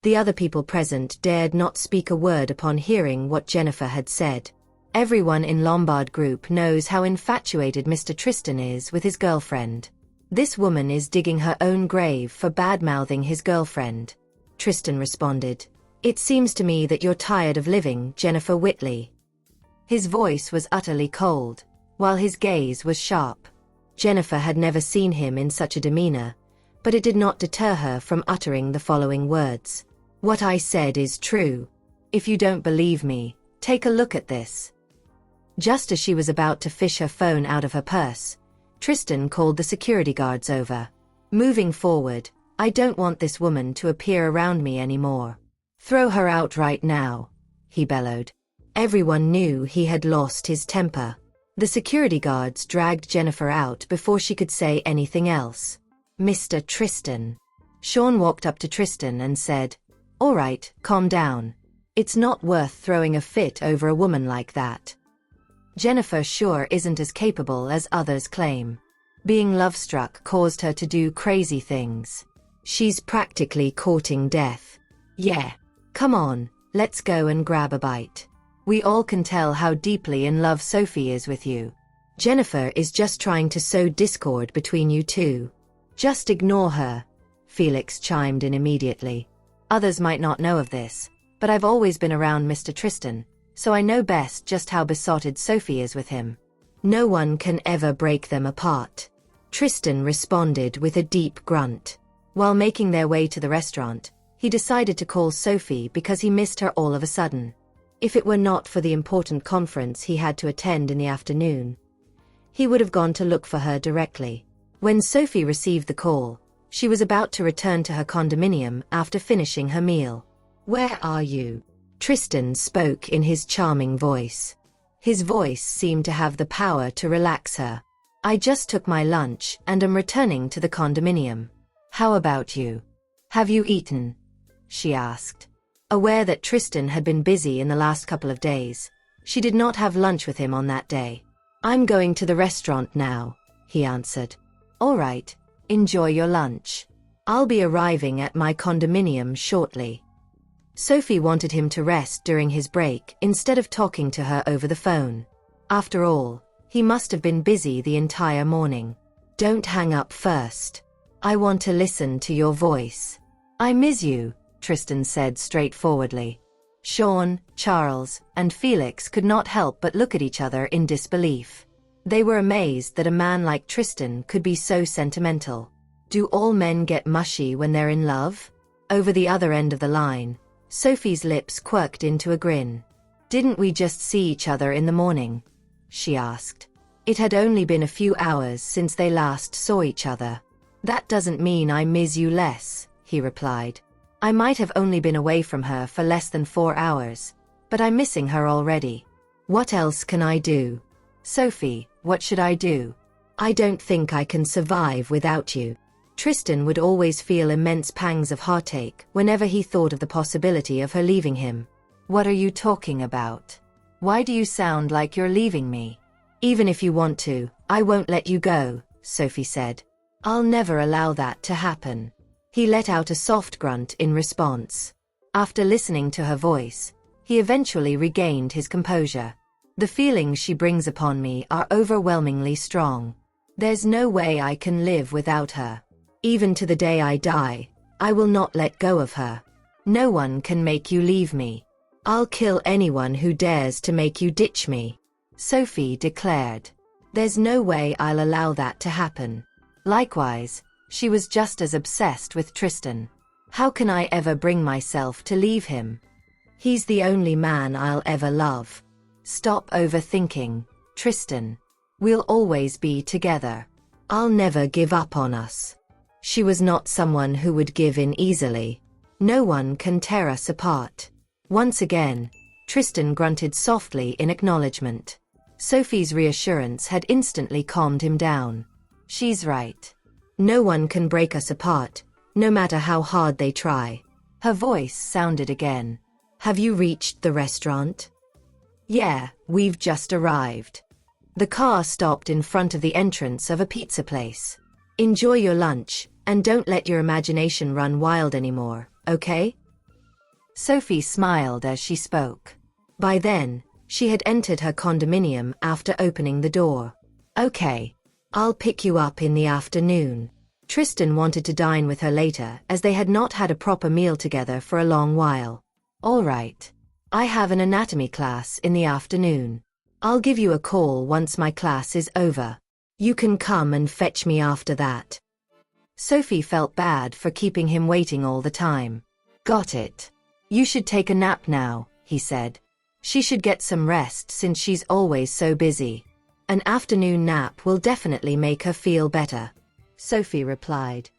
The other people present dared not speak a word upon hearing what Jennifer had said. Everyone in Lombard Group knows how infatuated Mr. Tristan is with his girlfriend. This woman is digging her own grave for bad-mouthing his girlfriend. Tristan responded. It seems to me that you're tired of living, Jennifer Whitley. His voice was utterly cold, while his gaze was sharp. Jennifer had never seen him in such a demeanor, but it did not deter her from uttering the following words. What I said is true. If you don't believe me, take a look at this. Just as she was about to fish her phone out of her purse, Tristan called the security guards over. Moving forward, I don't want this woman to appear around me anymore. Throw her out right now, he bellowed. Everyone knew he had lost his temper. The security guards dragged Jennifer out before she could say anything else. Mr. Tristan. Sean walked up to Tristan and said, All right, calm down. It's not worth throwing a fit over a woman like that. Jennifer sure isn't as capable as others claim. Being love-struck caused her to do crazy things. She's practically courting death. Yeah. Come on, let's go and grab a bite. We all can tell how deeply in love Sophie is with you. Jennifer is just trying to sow discord between you two. Just ignore her, Felix chimed in immediately. Others might not know of this, but I've always been around Mr. Tristan, so I know best just how besotted Sophie is with him. No one can ever break them apart. Tristan responded with a deep grunt. While making their way to the restaurant, he decided to call Sophie because he missed her all of a sudden. If it were not for the important conference he had to attend in the afternoon, he would have gone to look for her directly. When Sophie received the call, she was about to return to her condominium after finishing her meal. Where are you? Tristan spoke in his charming voice. His voice seemed to have the power to relax her. I just took my lunch and am returning to the condominium. How about you? Have you eaten? She asked. Aware that Tristan had been busy in the last couple of days, she did not have lunch with him on that day. I'm going to the restaurant now, he answered. All right, enjoy your lunch. I'll be arriving at my condominium shortly. Sophie wanted him to rest during his break instead of talking to her over the phone. After all, he must have been busy the entire morning. Don't hang up first. I want to listen to your voice. I miss you, Tristan said straightforwardly. Sean, Charles, and Felix could not help but look at each other in disbelief. They were amazed that a man like Tristan could be so sentimental. Do all men get mushy when they're in love? Over the other end of the line, Sophie's lips quirked into a grin. Didn't we just see each other in the morning? She asked. It had only been a few hours since they last saw each other. That doesn't mean I miss you less, he replied. I might have only been away from her for less than 4 hours, but I'm missing her already. What else can I do? Sophie, what should I do? I don't think I can survive without you. Tristan would always feel immense pangs of heartache whenever he thought of the possibility of her leaving him. What are you talking about? Why do you sound like you're leaving me? Even if you want to, I won't let you go, Sophie said. I'll never allow that to happen. He let out a soft grunt in response. After listening to her voice, he eventually regained his composure. The feelings she brings upon me are overwhelmingly strong. There's no way I can live without her. Even to the day I die, I will not let go of her. No one can make you leave me. I'll kill anyone who dares to make you ditch me, Sophie declared. There's no way I'll allow that to happen. Likewise, she was just as obsessed with Tristan. How can I ever bring myself to leave him? He's the only man I'll ever love. Stop overthinking, Tristan. We'll always be together. I'll never give up on us. She was not someone who would give in easily. No one can tear us apart. Once again, Tristan grunted softly in acknowledgement. Sophie's reassurance had instantly calmed him down. She's right. No one can break us apart, no matter how hard they try. Her voice sounded again. Have you reached the restaurant? Yeah, we've just arrived. The car stopped in front of the entrance of a pizza place. Enjoy your lunch, and don't let your imagination run wild anymore, okay? Sophie smiled as she spoke. By then, she had entered her condominium after opening the door. Okay. I'll pick you up in the afternoon. Tristan wanted to dine with her later as they had not had a proper meal together for a long while. All right. I have an anatomy class in the afternoon. I'll give you a call once my class is over. You can come and fetch me after that. Sophie felt bad for keeping him waiting all the time. Got it. You should take a nap now, he said. She should get some rest since she's always so busy. An afternoon nap will definitely make her feel better. Sophie replied.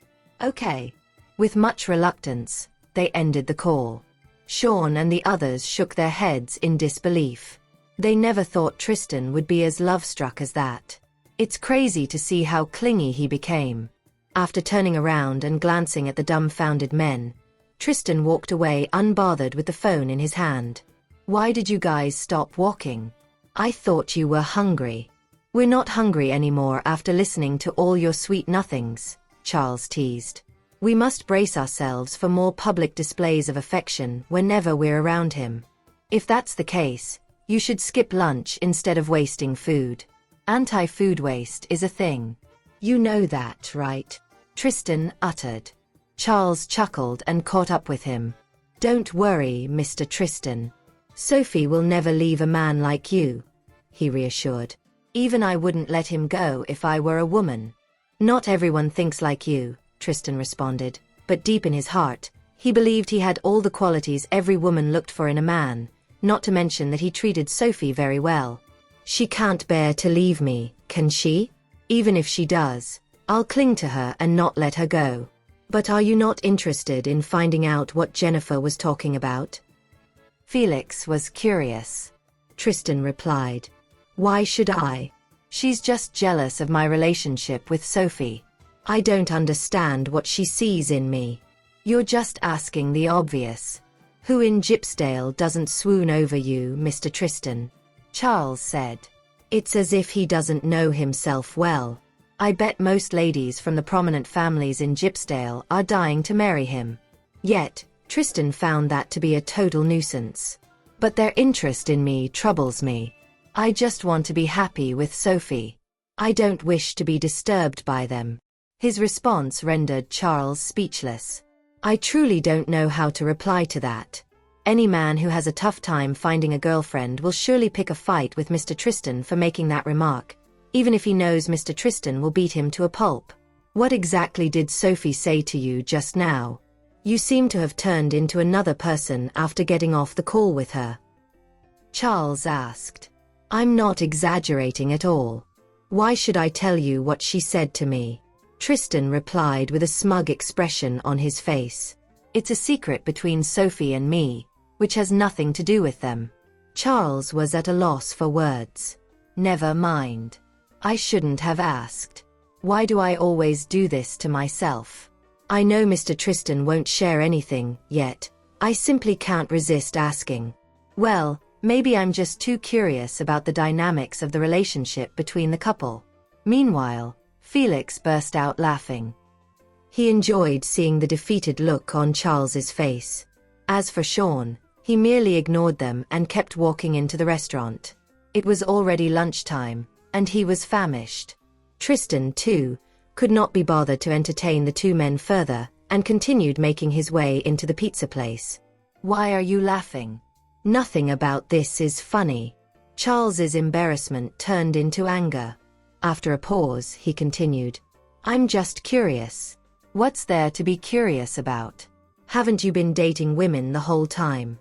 Okay. With much reluctance, they ended the call. Sean and the others shook their heads in disbelief. They never thought Tristan would be as love-struck as that. It's crazy to see how clingy he became. After turning around and glancing at the dumbfounded men, Tristan walked away unbothered with the phone in his hand. Why did you guys stop walking? I thought you were hungry. We're not hungry anymore after listening to all your sweet nothings, Charles teased. We must brace ourselves for more public displays of affection whenever we're around him. If that's the case, you should skip lunch instead of wasting food. Anti-food waste is a thing. You know that, right? Tristan uttered. Charles chuckled and caught up with him. Don't worry, Mr. Tristan. Sophie will never leave a man like you, he reassured. Even I wouldn't let him go if I were a woman. Not everyone thinks like you, Tristan responded, but deep in his heart, he believed he had all the qualities every woman looked for in a man, not to mention that he treated Sophie very well. She can't bear to leave me, can she? Even if she does, I'll cling to her and not let her go. But are you not interested in finding out what Jennifer was talking about? Felix was curious. Tristan replied. Why should I? She's just jealous of my relationship with Sophie. I don't understand what she sees in me. You're just asking the obvious. Who in Gypsdale doesn't swoon over you, Mr. Tristan? Charles said. It's as if he doesn't know himself well. I bet most ladies from the prominent families in Gypsdale are dying to marry him. Yet, Tristan found that to be a total nuisance. But their interest in me troubles me. I just want to be happy with Sophie. I don't wish to be disturbed by them. His response rendered Charles speechless. I truly don't know how to reply to that. Any man who has a tough time finding a girlfriend will surely pick a fight with Mr. Tristan for making that remark, even if he knows Mr. Tristan will beat him to a pulp. What exactly did Sophie say to you just now? You seem to have turned into another person after getting off the call with her. Charles asked. I'm not exaggerating at all. Why should I tell you what she said to me? Tristan replied with a smug expression on his face. It's a secret between Sophie and me, which has nothing to do with them. Charles was at a loss for words. Never mind. I shouldn't have asked. Why do I always do this to myself? I know Mr. Tristan won't share anything, yet I simply can't resist asking. Well, maybe I'm just too curious about the dynamics of the relationship between the couple. Meanwhile, Felix burst out laughing. He enjoyed seeing the defeated look on Charles's face. As for Sean, he merely ignored them and kept walking into the restaurant. It was already lunchtime, and he was famished. Tristan, too, could not be bothered to entertain the two men further, and continued making his way into the pizza place. Why are you laughing? Nothing about this is funny. Charles's embarrassment turned into anger. After a pause, he continued. I'm just curious. What's there to be curious about? Haven't you been dating women the whole time?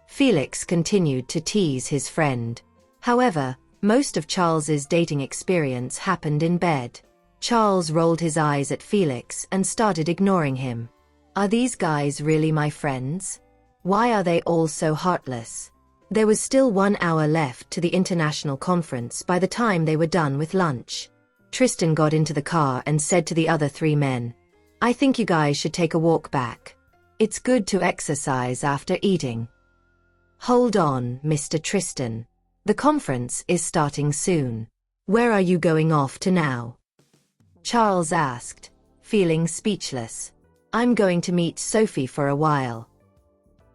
Felix continued to tease his friend. However, most of Charles's dating experience happened in bed. Charles rolled his eyes at Felix and started ignoring him. Are these guys really my friends? Why are they all so heartless? There was still 1 hour left to the international conference by the time they were done with lunch. Tristan got into the car and said to the other 3 men, I think you guys should take a walk back. It's good to exercise after eating. Hold on, Mr. Tristan. The conference is starting soon. Where are you going off to now? Charles asked, feeling speechless. I'm going to meet Sophie for a while.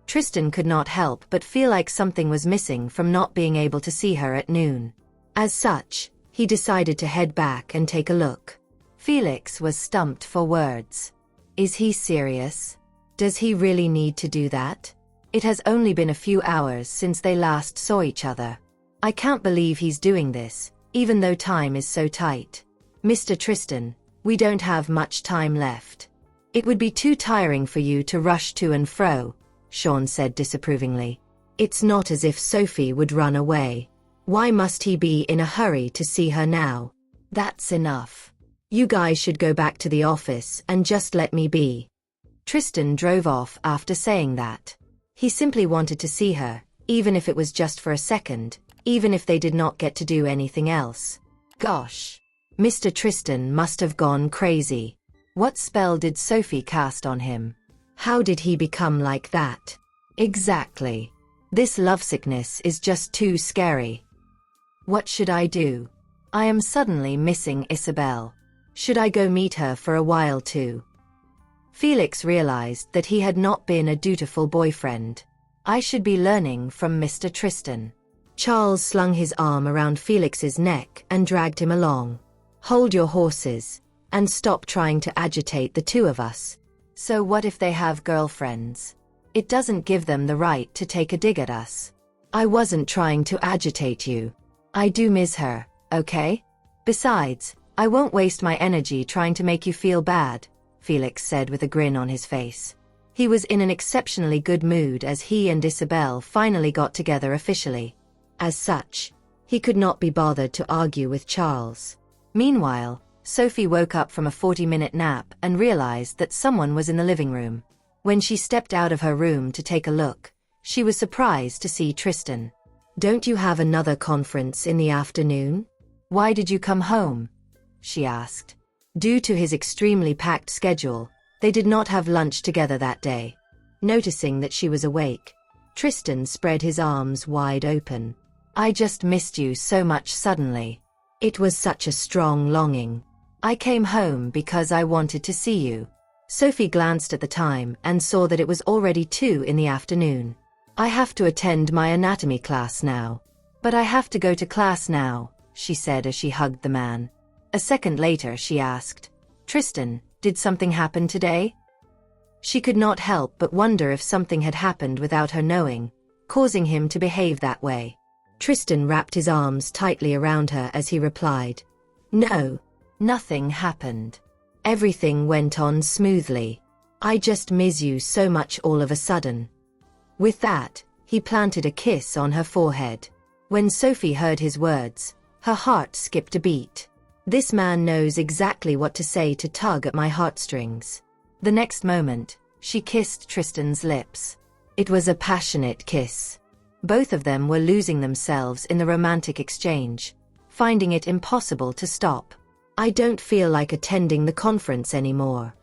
Tristan could not help but feel like something was missing from not being able to see her at noon. As such, he decided to head back and take a look. Felix was stumped for words. Is he serious? Does he really need to do that? It has only been a few hours since they last saw each other. I can't believe he's doing this, even though time is so tight. Mr. Tristan, we don't have much time left. It would be too tiring for you to rush to and fro, Sean said disapprovingly. It's not as if Sophie would run away. Why must he be in a hurry to see her now? That's enough. You guys should go back to the office and just let me be. Tristan drove off after saying that. He simply wanted to see her, even if it was just for a second, even if they did not get to do anything else. Gosh. Mr. Tristan must have gone crazy. What spell did Sophie cast on him? How did he become like that? Exactly. This lovesickness is just too scary. What should I do? I am suddenly missing Isabel. Should I go meet her for a while too? Felix realized that he had not been a dutiful boyfriend. I should be learning from Mr. Tristan. Charles slung his arm around Felix's neck and dragged him along. Hold your horses, and stop trying to agitate the two of us. So what if they have girlfriends? It doesn't give them the right to take a dig at us. I wasn't trying to agitate you. I do miss her, okay? Besides, I won't waste my energy trying to make you feel bad, Felix said with a grin on his face. He was in an exceptionally good mood as he and Isabel finally got together officially. As such, he could not be bothered to argue with Charles. Meanwhile, Sophie woke up from a 40-minute nap and realized that someone was in the living room. When she stepped out of her room to take a look, she was surprised to see Tristan. Don't you have another conference in the afternoon? Why did you come home? She asked. Due to his extremely packed schedule, they did not have lunch together that day. Noticing that she was awake, Tristan spread his arms wide open. I just missed you so much suddenly. It was such a strong longing. I came home because I wanted to see you. Sophie glanced at the time and saw that it was already 2 in the afternoon. I have to attend my anatomy class now. But I have to go to class now, she said as she hugged the man. A second later she asked, Tristan, did something happen today? She could not help but wonder if something had happened without her knowing, causing him to behave that way. Tristan wrapped his arms tightly around her as he replied, No, nothing happened. Everything went on smoothly. I just miss you so much all of a sudden. With that, he planted a kiss on her forehead. When Sophie heard his words, her heart skipped a beat. This man knows exactly what to say to tug at my heartstrings. The next moment, she kissed Tristan's lips. It was a passionate kiss. Both of them were losing themselves in the romantic exchange, finding it impossible to stop. I don't feel like attending the conference anymore.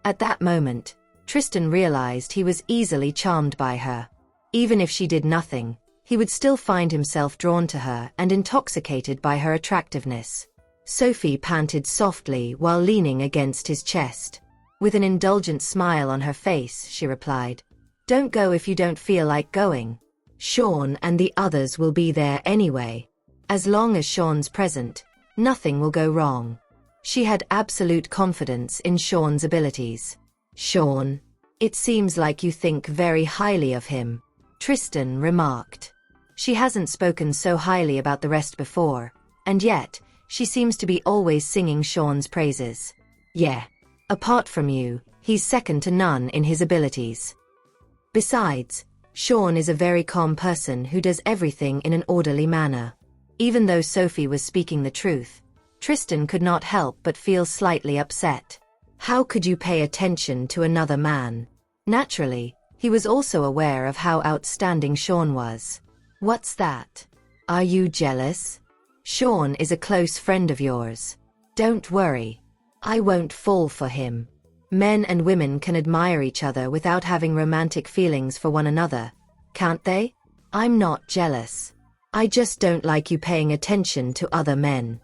At that moment, Tristan realized he was easily charmed by her. Even if she did nothing, he would still find himself drawn to her and intoxicated by her attractiveness. Sophie panted softly while leaning against his chest. With an indulgent smile on her face, she replied, Don't go if you don't feel like going. Sean and the others will be there anyway. As long as Sean's present, nothing will go wrong. She had absolute confidence in Sean's abilities. Sean, it seems like you think very highly of him, Tristan remarked. She hasn't spoken so highly about the rest before, and yet, she seems to be always singing Sean's praises. Yeah. Apart from you, he's second to none in his abilities. Besides, Sean is a very calm person who does everything in an orderly manner. Even though Sophie was speaking the truth, Tristan could not help but feel slightly upset. How could you pay attention to another man? Naturally, he was also aware of how outstanding Sean was. What's that? Are you jealous? Sean is a close friend of yours. Don't worry. I won't fall for him. Men and women can admire each other without having romantic feelings for one another, can't they? I'm not jealous. I just don't like you paying attention to other men.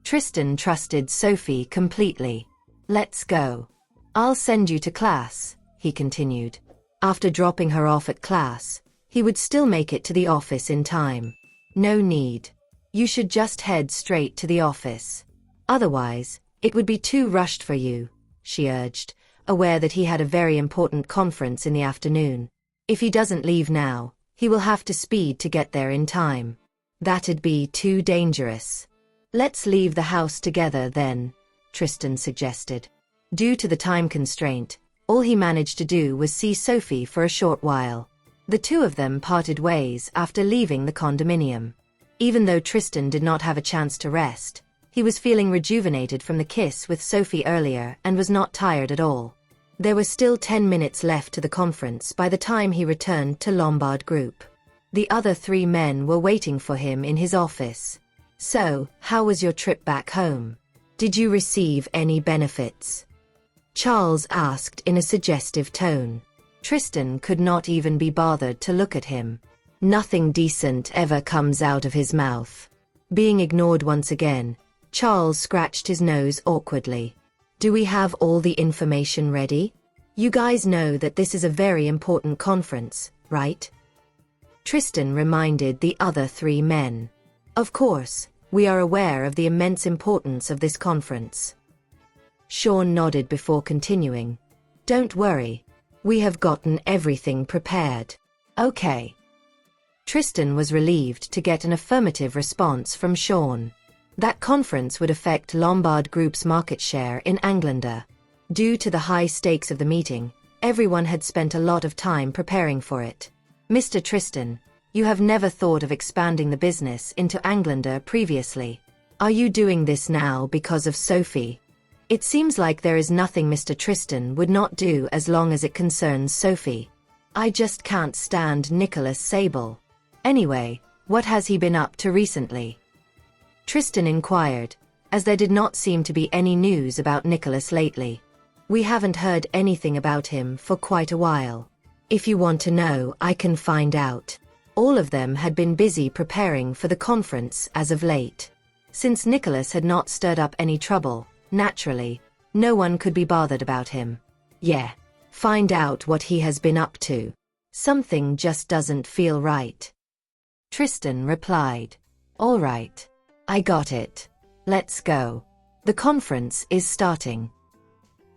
Tristan trusted Sophie completely. Let's go. I'll send you to class, he continued. After dropping her off at class, he would still make it to the office in time. No need. You should just head straight to the office. Otherwise, it would be too rushed for you, she urged, aware that he had a very important conference in the afternoon. If he doesn't leave now, he will have to speed to get there in time. That'd be too dangerous. Let's leave the house together then, Tristan suggested. Due to the time constraint, all he managed to do was see Sophie for a short while. The two of them parted ways after leaving the condominium. Even though Tristan did not have a chance to rest, he was feeling rejuvenated from the kiss with Sophie earlier and was not tired at all. There were still 10 minutes left to the conference by the time he returned to Lombard Group. The other 3 men were waiting for him in his office. So, how was your trip back home? Did you receive any benefits? Charles asked in a suggestive tone. Tristan could not even be bothered to look at him. Nothing decent ever comes out of his mouth. Being ignored once again, Charles scratched his nose awkwardly. Do we have all the information ready? You guys know that this is a very important conference, right? Tristan reminded the other 3 men. Of course, we are aware of the immense importance of this conference. Sean nodded before continuing. Don't worry. We have gotten everything prepared. Okay. Tristan was relieved to get an affirmative response from Sean. That conference would affect Lombard Group's market share in Englander. Due to the high stakes of the meeting, everyone had spent a lot of time preparing for it. Mr. Tristan, you have never thought of expanding the business into Englander previously. Are you doing this now because of Sophie? It seems like there is nothing Mr. Tristan would not do as long as it concerns Sophie. I just can't stand Nicholas Sable. Anyway, what has he been up to recently? Tristan inquired, as there did not seem to be any news about Nicholas lately. We haven't heard anything about him for quite a while. If you want to know, I can find out. All of them had been busy preparing for the conference as of late. Since Nicholas had not stirred up any trouble, naturally, no one could be bothered about him. Yeah, find out what he has been up to. Something just doesn't feel right. Tristan replied. All right. I got it. Let's go. The conference is starting.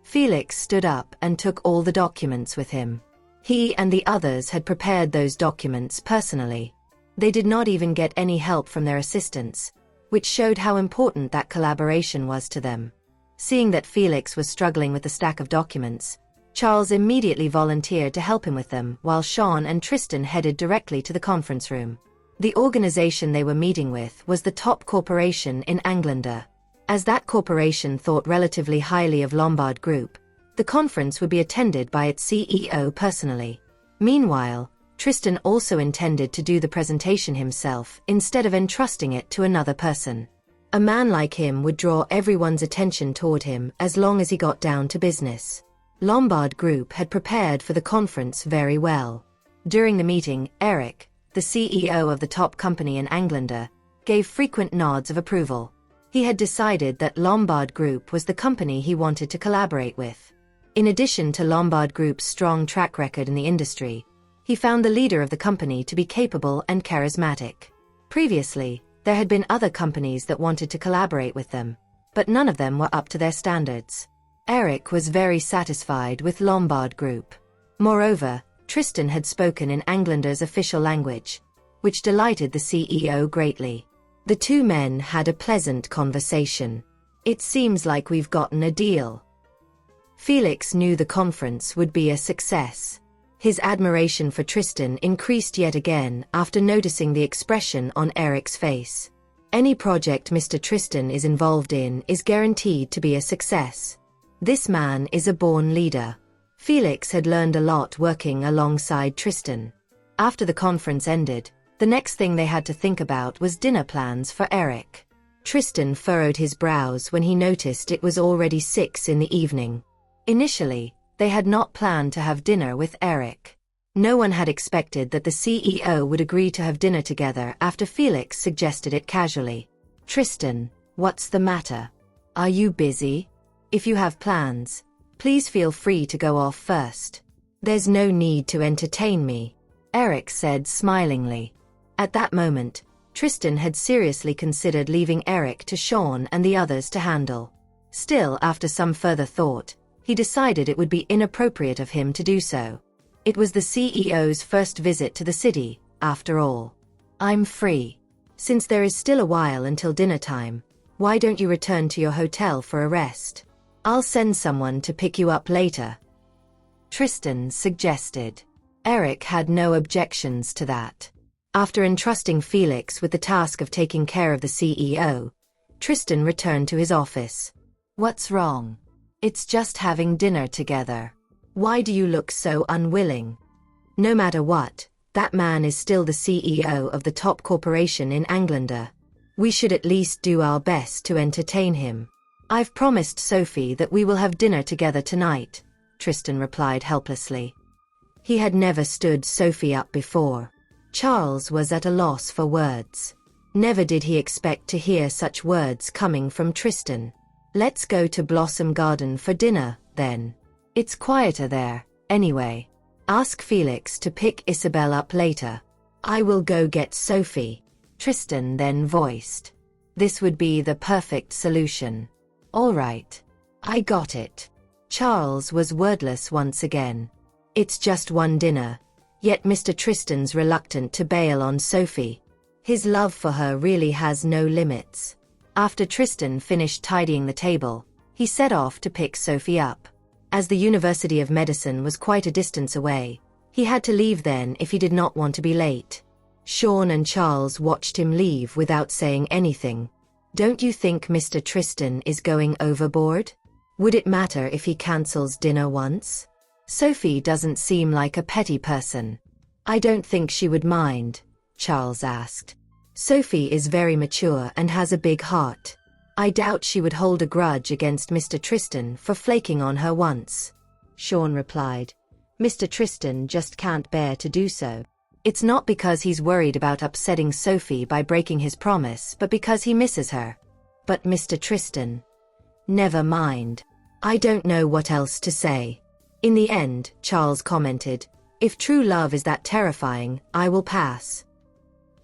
Felix stood up and took all the documents with him. He and the others had prepared those documents personally. They did not even get any help from their assistants, which showed how important that collaboration was to them. Seeing that Felix was struggling with the stack of documents, Charles immediately volunteered to help him with them while Sean and Tristan headed directly to the conference room. The organization they were meeting with was the top corporation in Englander. As that corporation thought relatively highly of Lombard Group, the conference would be attended by its CEO personally. Meanwhile, Tristan also intended to do the presentation himself instead of entrusting it to another person. A man like him would draw everyone's attention toward him as long as he got down to business. Lombard Group had prepared for the conference very well. During the meeting, Eric, the CEO of the top company in Englander, gave frequent nods of approval. He had decided that Lombard Group was the company he wanted to collaborate with. In addition to Lombard Group's strong track record in the industry, he found the leader of the company to be capable and charismatic. Previously, there had been other companies that wanted to collaborate with them, but none of them were up to their standards. Eric was very satisfied with Lombard Group. Moreover, Tristan had spoken in Englander's official language, which delighted the CEO greatly. The 2 men had a pleasant conversation. It seems like we've gotten a deal. Felix knew the conference would be a success. His admiration for Tristan increased yet again after noticing the expression on Eric's face. Any project Mr. Tristan is involved in is guaranteed to be a success. This man is a born leader. Felix had learned a lot working alongside Tristan. After the conference ended, the next thing they had to think about was dinner plans for Eric. Tristan furrowed his brows when he noticed it was already 6 in the evening. Initially, they had not planned to have dinner with Eric. No one had expected that the CEO would agree to have dinner together after Felix suggested it casually. Tristan, what's the matter? Are you busy? If you have plans, please feel free to go off first. There's no need to entertain me, Eric said smilingly. At that moment, Tristan had seriously considered leaving Eric to Sean and the others to handle. Still, after some further thought, he decided it would be inappropriate of him to do so. It was the CEO's first visit to the city, after all. I'm free. Since there is still a while until dinner time, why don't you return to your hotel for a rest? I'll send someone to pick you up later, Tristan suggested. Eric had no objections to that. After entrusting Felix with the task of taking care of the CEO, Tristan returned to his office. What's wrong? It's just having dinner together. Why do you look so unwilling? No matter what, that man is still the CEO of the top corporation in Englander. We should at least do our best to entertain him. I've promised Sophie that we will have dinner together tonight, Tristan replied helplessly. He had never stood Sophie up before. Charles was at a loss for words. Never did he expect to hear such words coming from Tristan. Let's go to Blossom Garden for dinner, then. It's quieter there, anyway. Ask Felix to pick Isabel up later. I will go get Sophie, Tristan then voiced. This would be the perfect solution. All right. I got it. Charles was wordless once again. It's just one dinner, yet Mr. Tristan's reluctant to bail on Sophie. His love for her really has no limits. After Tristan finished tidying the table, he set off to pick Sophie up. As the University of Medicine was quite a distance away, he had to leave then if he did not want to be late. Sean and Charles watched him leave without saying anything. Don't you think Mr. Tristan is going overboard? Would it matter if he cancels dinner once? Sophie doesn't seem like a petty person. I don't think she would mind, Charles asked. Sophie is very mature and has a big heart. I doubt she would hold a grudge against Mr. Tristan for flaking on her once. Sean replied. Mr. Tristan just can't bear to do so. It's not because he's worried about upsetting Sophie by breaking his promise, but because he misses her. But Mr. Tristan... Never mind. I don't know what else to say. In the end, Charles commented, if true love is that terrifying, I will pass.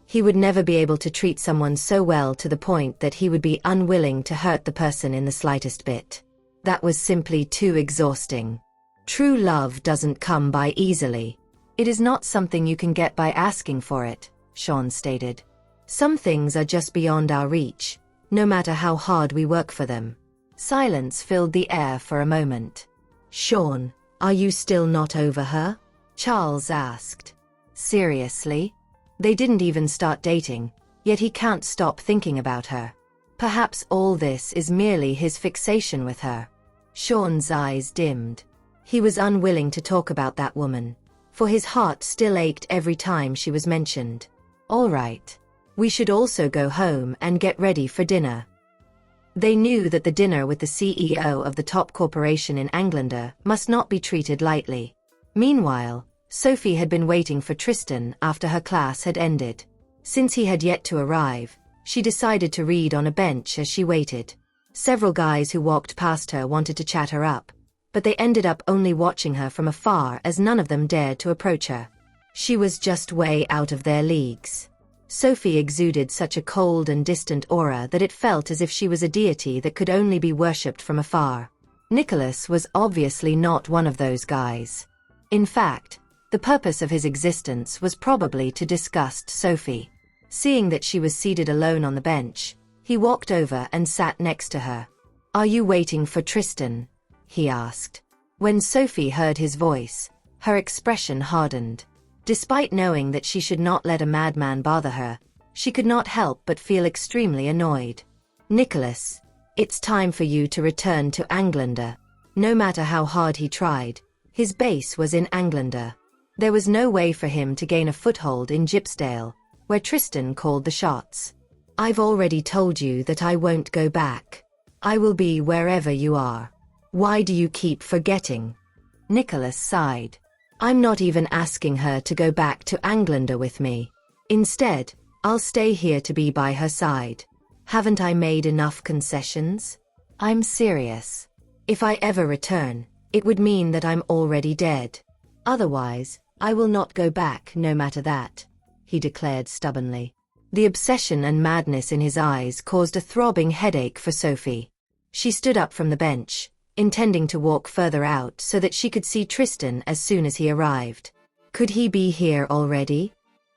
He would never be able to treat someone so well to the point that he would be unwilling to hurt the person in the slightest bit. That was simply too exhausting. True love doesn't come by easily. It is not something you can get by asking for it, Sean stated. Some things are just beyond our reach, no matter how hard we work for them. Silence filled the air for a moment. Sean, are you still not over her? Charles asked. Seriously? They didn't even start dating, yet he can't stop thinking about her. Perhaps all this is merely his fixation with her. Sean's eyes dimmed. He was unwilling to talk about that woman, for his heart still ached every time she was mentioned. All right. We should also go home and get ready for dinner. They knew that the dinner with the CEO of the top corporation in Englander must not be treated lightly. Meanwhile, Sophie had been waiting for Tristan after her class had ended. Since he had yet to arrive, she decided to read on a bench as she waited. Several guys who walked past her wanted to chat her up, but they ended up only watching her from afar as none of them dared to approach her. She was just way out of their leagues. Sophie exuded such a cold and distant aura that it felt as if she was a deity that could only be worshipped from afar. Nicholas was obviously not one of those guys. In fact, the purpose of his existence was probably to disgust Sophie. Seeing that she was seated alone on the bench, he walked over and sat next to her. Are you waiting for Tristan? He asked. When Sophie heard his voice, her expression hardened. Despite knowing that she should not let a madman bother her, she could not help but feel extremely annoyed. Nicholas, it's time for you to return to Englander. No matter how hard he tried, his base was in Englander. There was no way for him to gain a foothold in Gypsdale, where Tristan called the shots. I've already told you that I won't go back. I will be wherever you are. Why do you keep forgetting? Nicholas sighed. I'm not even asking her to go back to Englander with me. Instead, I'll stay here to be by her side. Haven't I made enough concessions? I'm serious. If I ever return, it would mean that I'm already dead. Otherwise, I will not go back no matter that, he declared stubbornly. The obsession and madness in his eyes caused a throbbing headache for Sophie. She stood up from the bench, intending to walk further out so that she could see Tristan as soon as he arrived. Could he be here already?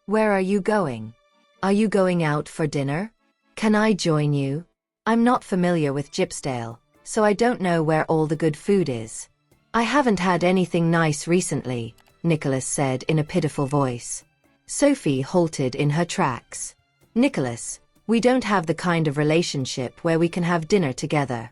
Where are you going? Are you going out for dinner? Can I join you? I'm not familiar with Gypsdale, so I don't know where all the good food is. I haven't had anything nice recently, Nicholas said in a pitiful voice. Sophie halted in her tracks. Nicholas, we don't have the kind of relationship where we can have dinner together.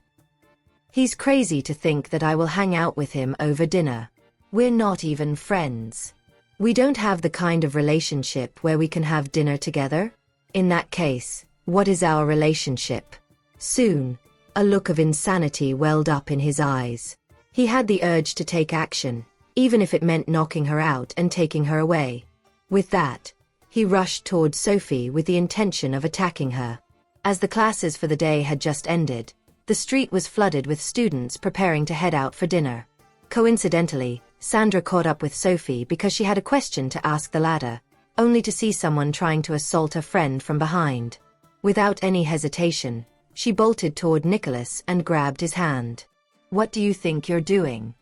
He's crazy to think that I will hang out with him over dinner. We're not even friends. We don't have the kind of relationship where we can have dinner together? In that case, what is our relationship? Soon, a look of insanity welled up in his eyes. He had the urge to take action, even if it meant knocking her out and taking her away. With that, he rushed toward Sophie with the intention of attacking her. As the classes for the day had just ended, the street was flooded with students preparing to head out for dinner. Coincidentally, Sandra caught up with Sophie because she had a question to ask the latter, only to see someone trying to assault a friend from behind. Without any hesitation, she bolted toward Nicholas and grabbed his hand. What do you think you're doing?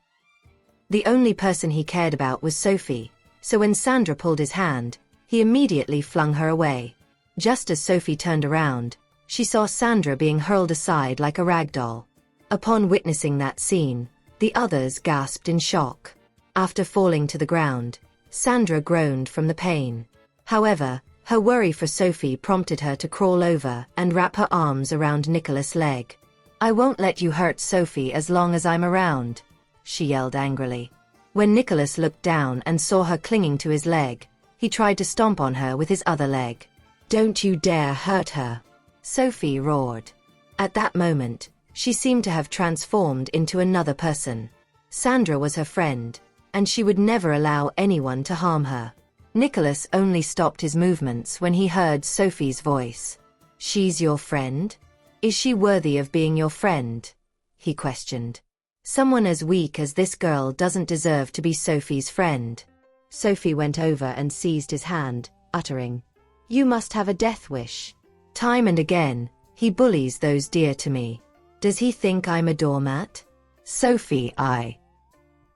The only person he cared about was Sophie, so when Sandra pulled his hand, he immediately flung her away. Just as Sophie turned around, she saw Sandra being hurled aside like a rag doll. Upon witnessing that scene, the others gasped in shock. After falling to the ground, Sandra groaned from the pain. However, her worry for Sophie prompted her to crawl over and wrap her arms around Nicholas' leg. I won't let you hurt Sophie as long as I'm around, she yelled angrily. When Nicholas looked down and saw her clinging to his leg, he tried to stomp on her with his other leg. Don't you dare hurt her, Sophie roared. At that moment, she seemed to have transformed into another person. Sandra was her friend, and she would never allow anyone to harm her. Nicholas only stopped his movements when he heard Sophie's voice. She's your friend? Is she worthy of being your friend? He questioned. Someone as weak as this girl doesn't deserve to be Sophie's friend. Sophie went over and seized his hand, uttering, You must have a death wish. Time and again, he bullies those dear to me. Does he think I'm a doormat? Sophie,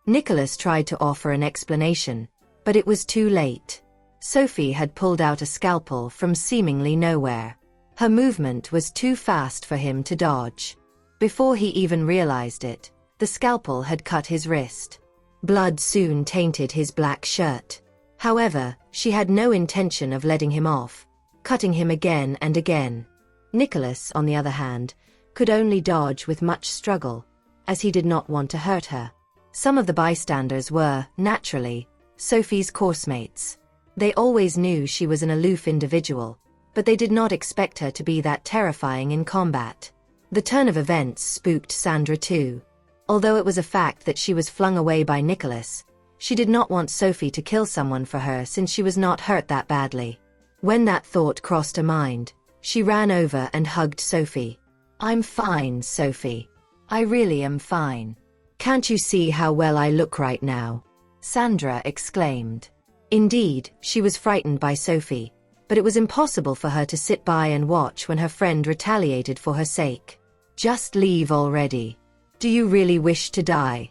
Nicholas tried to offer an explanation, but it was too late. Sophie had pulled out a scalpel from seemingly nowhere. Her movement was too fast for him to dodge. Before he even realized it, the scalpel had cut his wrist. Blood soon tainted his black shirt. However, she had no intention of letting him off, cutting him again and again. Nicholas, on the other hand, could only dodge with much struggle, as he did not want to hurt her. Some of the bystanders were, naturally, Sophie's coursemates. They always knew she was an aloof individual, but they did not expect her to be that terrifying in combat. The turn of events spooked Sandra too. Although it was a fact that she was flung away by Nicholas, she did not want Sophie to kill someone for her since she was not hurt that badly. When that thought crossed her mind, she ran over and hugged Sophie. I'm fine, Sophie. I really am fine. Can't you see how well I look right now? Sandra exclaimed. Indeed, she was frightened by Sophie, but it was impossible for her to sit by and watch when her friend retaliated for her sake. Just leave already. Do you really wish to die?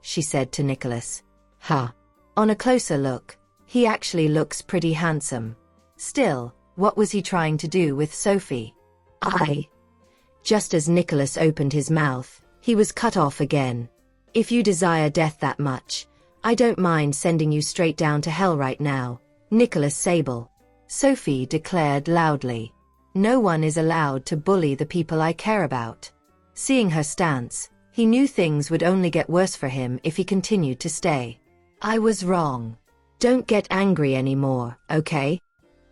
She said to Nicholas. On a closer look, he actually looks pretty handsome. Still, what was he trying to do with Sophie? Just as Nicholas opened his mouth, he was cut off again. If you desire death that much, I don't mind sending you straight down to hell right now, Nicholas Sable. Sophie declared loudly. No one is allowed to bully the people I care about. Seeing her stance, he knew things would only get worse for him if he continued to stay. I was wrong. Don't get angry anymore, okay?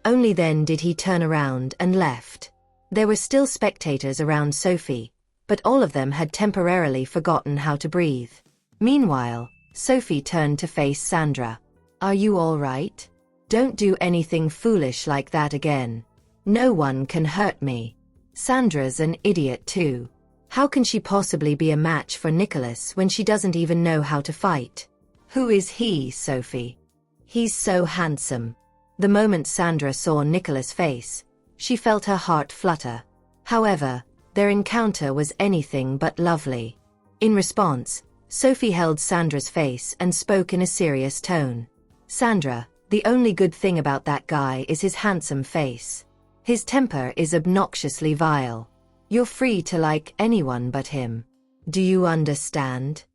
Only then did he turn around and left. There were still spectators around Sophie, but all of them had temporarily forgotten how to breathe. Meanwhile, Sophie turned to face Sandra. Are you all right? Don't do anything foolish like that again. No one can hurt me. Sandra's an idiot too. How can she possibly be a match for Nicholas when she doesn't even know how to fight? Who is he, Sophie? He's so handsome. The moment Sandra saw Nicholas' face, she felt her heart flutter. However, their encounter was anything but lovely. In response, Sophie held Sandra's face and spoke in a serious tone. Sandra, the only good thing about that guy is his handsome face. His temper is obnoxiously vile. You're free to like anyone but him. Do you understand?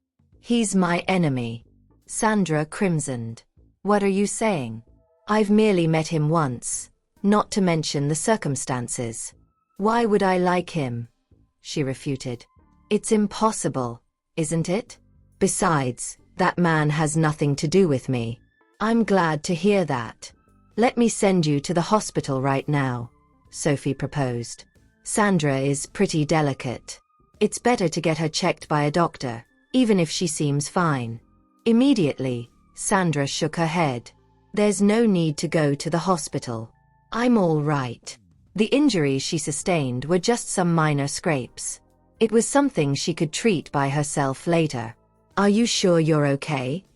He's my enemy. Sandra crimsoned. What are you saying? I've merely met him once, not to mention the circumstances. Why would I like him? She refuted. It's impossible, isn't it? Besides, that man has nothing to do with me. I'm glad to hear that. Let me send you to the hospital right now, Sophie proposed. Sandra is pretty delicate. It's better to get her checked by a doctor, even if she seems fine. Immediately, Sandra shook her head. There's no need to go to the hospital. I'm all right. The injuries she sustained were just some minor scrapes. It was something she could treat by herself later. Are you sure you're okay?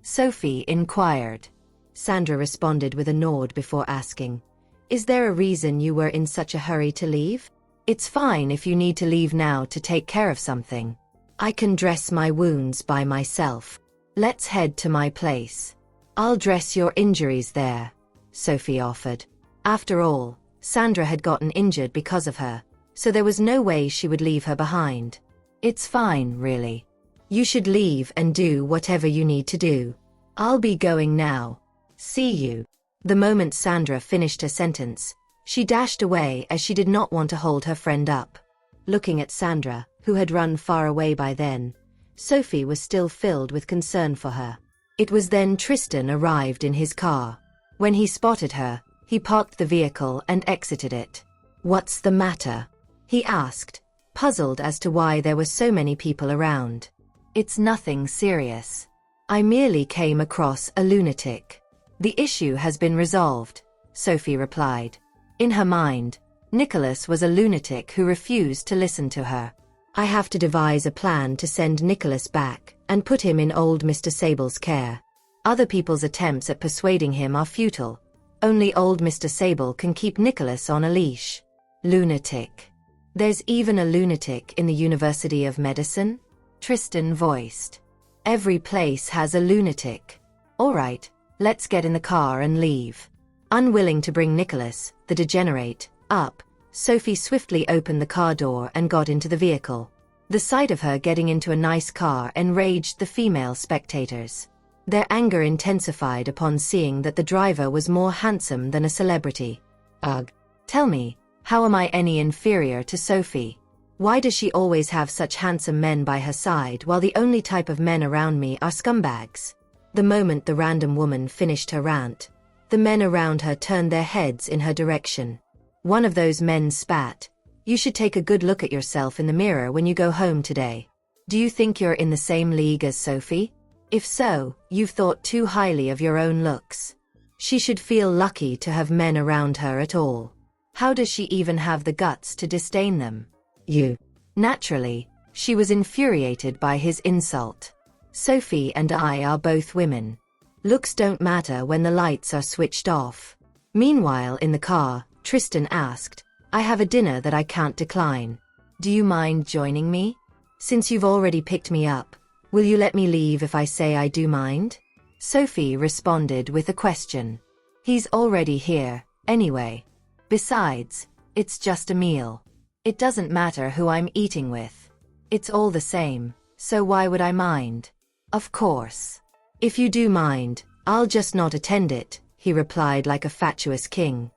Sophie inquired. Sandra responded with a nod before asking, Is there a reason you were in such a hurry to leave? It's fine if you need to leave now to take care of something. I can dress my wounds by myself. Let's head to my place. I'll dress your injuries there, Sophie offered. After all, Sandra had gotten injured because of her, so there was no way she would leave her behind. It's fine, really. You should leave and do whatever you need to do. I'll be going now. See you. The moment Sandra finished her sentence, she dashed away as she did not want to hold her friend up. Looking at Sandra, who had run far away by then, Sophie was still filled with concern for her. It was then Tristan arrived in his car. When he spotted her, he parked the vehicle and exited it. What's the matter? He asked, puzzled as to why there were so many people around. It's nothing serious. I merely came across a lunatic. The issue has been resolved, Sophie replied. In her mind, Nicholas was a lunatic who refused to listen to her. I have to devise a plan to send Nicholas back and put him in old Mr. Sable's care. Other people's attempts at persuading him are futile. Only old Mr. Sable can keep Nicholas on a leash. Lunatic. There's even a lunatic in the University of Medicine? Tristan voiced. Every place has a lunatic. All right, let's get in the car and leave. Unwilling to bring Nicholas, the degenerate, up, Sophie swiftly opened the car door and got into the vehicle. The sight of her getting into a nice car enraged the female spectators. Their anger intensified upon seeing that the driver was more handsome than a celebrity. Ugh. Tell me, how am I any inferior to Sophie? Why does she always have such handsome men by her side while the only type of men around me are scumbags? The moment the random woman finished her rant, the men around her turned their heads in her direction. One of those men spat. You should take a good look at yourself in the mirror when you go home today. Do you think you're in the same league as Sophie? If so, you've thought too highly of your own looks. She should feel lucky to have men around her at all. How does she even have the guts to disdain them? You. Naturally, she was infuriated by his insult. Sophie and I are both women. Looks don't matter when the lights are switched off. Meanwhile, in the car, Tristan asked, I have a dinner that I can't decline. Do you mind joining me? Since you've already picked me up, will you let me leave if I say I do mind? Sophie responded with a question. He's already here, anyway. Besides, it's just a meal. It doesn't matter who I'm eating with. It's all the same, so why would I mind? Of course. If you do mind, I'll just not attend it, he replied like a fatuous king.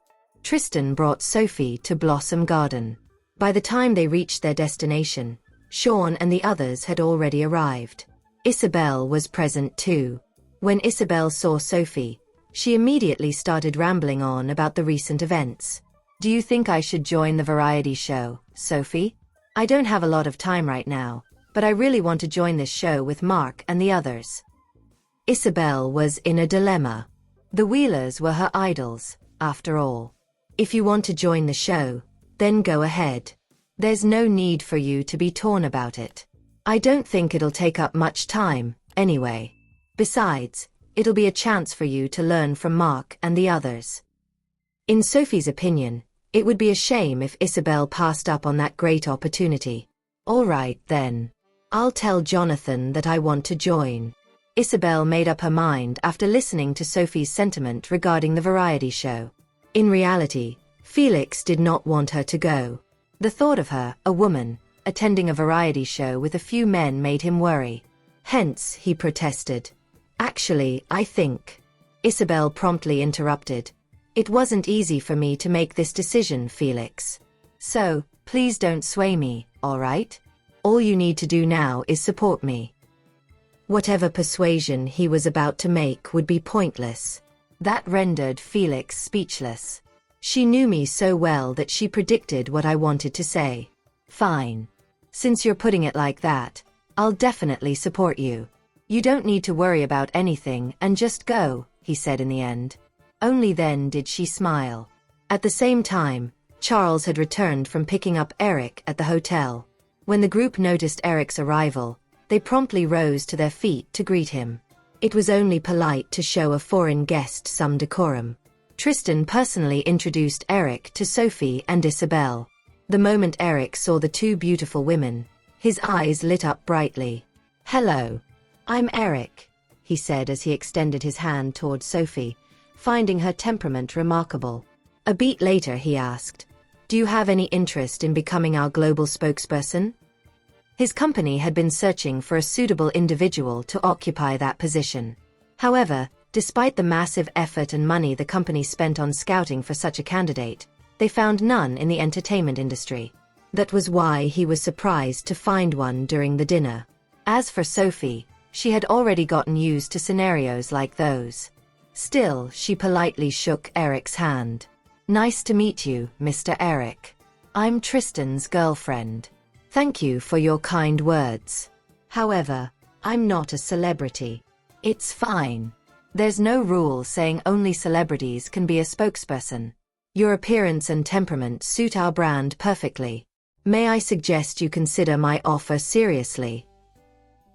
Tristan brought Sophie to Blossom Garden. By the time they reached their destination, Sean and the others had already arrived. Isabel was present too. When Isabel saw Sophie, she immediately started rambling on about the recent events. Do you think I should join the variety show, Sophie? I don't have a lot of time right now, but I really want to join this show with Mark and the others. Isabel was in a dilemma. The Wheelers were her idols, after all. If you want to join the show, then go ahead. There's no need for you to be torn about it. I don't think it'll take up much time, anyway. Besides, it'll be a chance for you to learn from Mark and the others. In Sophie's opinion, it would be a shame if Isabel passed up on that great opportunity. All right, then. I'll tell Jonathan that I want to join. Isabel made up her mind after listening to Sophie's sentiment regarding the variety show. In reality, Felix did not want her to go. The thought of her, a woman, attending a variety show with a few men made him worry. Hence, he protested. Actually, I think. Isabel promptly interrupted. It wasn't easy for me to make this decision, Felix. So, please don't sway me, all right? All you need to do now is support me. Whatever persuasion he was about to make would be pointless. That rendered Felix speechless. She knew me so well that she predicted what I wanted to say. Fine. Since you're putting it like that, I'll definitely support you. You don't need to worry about anything and just go, he said in the end. Only then did she smile. At the same time, Charles had returned from picking up Eric at the hotel. When the group noticed Eric's arrival, they promptly rose to their feet to greet him. It was only polite to show a foreign guest some decorum. Tristan personally introduced Eric to Sophie and Isabel. The moment Eric saw the two beautiful women, his eyes lit up brightly. Hello. I'm Eric, he said as he extended his hand toward Sophie, finding her temperament remarkable. A beat later he asked, Do you have any interest in becoming our global spokesperson? His company had been searching for a suitable individual to occupy that position. However, despite the massive effort and money the company spent on scouting for such a candidate, they found none in the entertainment industry. That was why he was surprised to find one during the dinner. As for Sophie, she had already gotten used to scenarios like those. Still, she politely shook Eric's hand. Nice to meet you, Mr. Eric. I'm Tristan's girlfriend. Thank you for your kind words. However, I'm not a celebrity. It's fine. There's no rule saying only celebrities can be a spokesperson. Your appearance and temperament suit our brand perfectly. May I suggest you consider my offer seriously?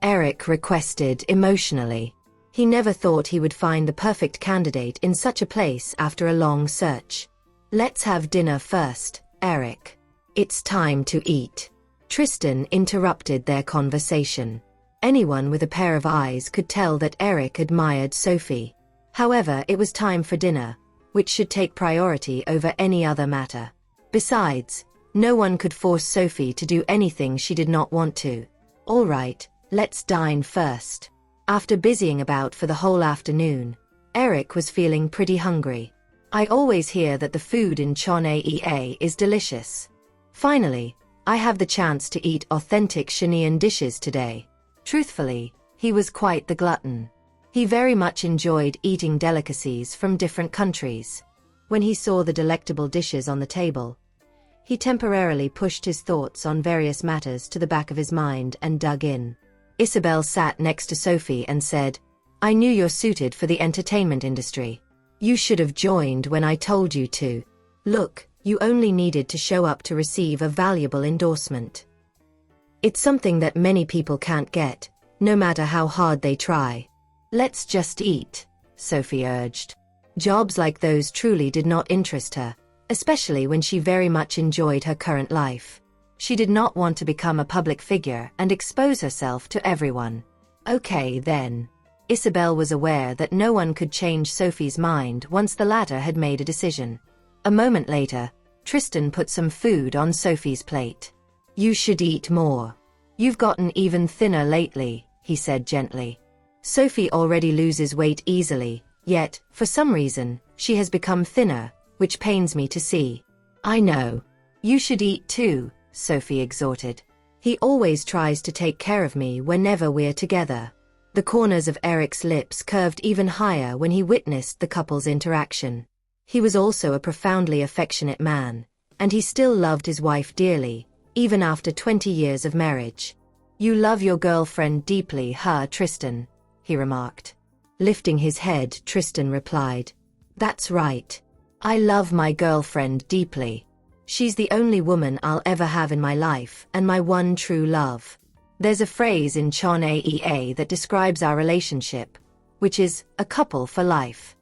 Eric requested emotionally. He never thought he would find the perfect candidate in such a place after a long search. Let's have dinner first, Eric. It's time to eat. Tristan interrupted their conversation. Anyone with a pair of eyes could tell that Eric admired Sophie. However, it was time for dinner, which should take priority over any other matter. Besides, no one could force Sophie to do anything she did not want to. All right, let's dine first. After busying about for the whole afternoon, Eric was feeling pretty hungry. I always hear that the food in Chonea is delicious. Finally, I have the chance to eat authentic Chilean dishes today. Truthfully, he was quite the glutton. He very much enjoyed eating delicacies from different countries. When he saw the delectable dishes on the table, he temporarily pushed his thoughts on various matters to the back of his mind and dug in. Isabel sat next to Sophie and said, I knew you're suited for the entertainment industry. You should have joined when I told you to. Look, you only needed to show up to receive a valuable endorsement. It's something that many people can't get, no matter how hard they try. Let's just eat, Sophie urged. Jobs like those truly did not interest her, especially when she very much enjoyed her current life. She did not want to become a public figure and expose herself to everyone. Okay then. Isabel was aware that no one could change Sophie's mind once the latter had made a decision. A moment later, Tristan put some food on Sophie's plate. You should eat more. You've gotten even thinner lately, he said gently. Sophie already loses weight easily, yet, for some reason, she has become thinner, which pains me to see. I know. You should eat too, Sophie exhorted. He always tries to take care of me whenever we're together. The corners of Eric's lips curved even higher when he witnessed the couple's interaction. He was also a profoundly affectionate man, and he still loved his wife dearly, even after 20 years of marriage. You love your girlfriend deeply, huh, Tristan? He remarked. Lifting his head, Tristan replied, That's right. I love my girlfriend deeply. She's the only woman I'll ever have in my life and my one true love. There's a phrase in Chonea that describes our relationship, which is a couple for life.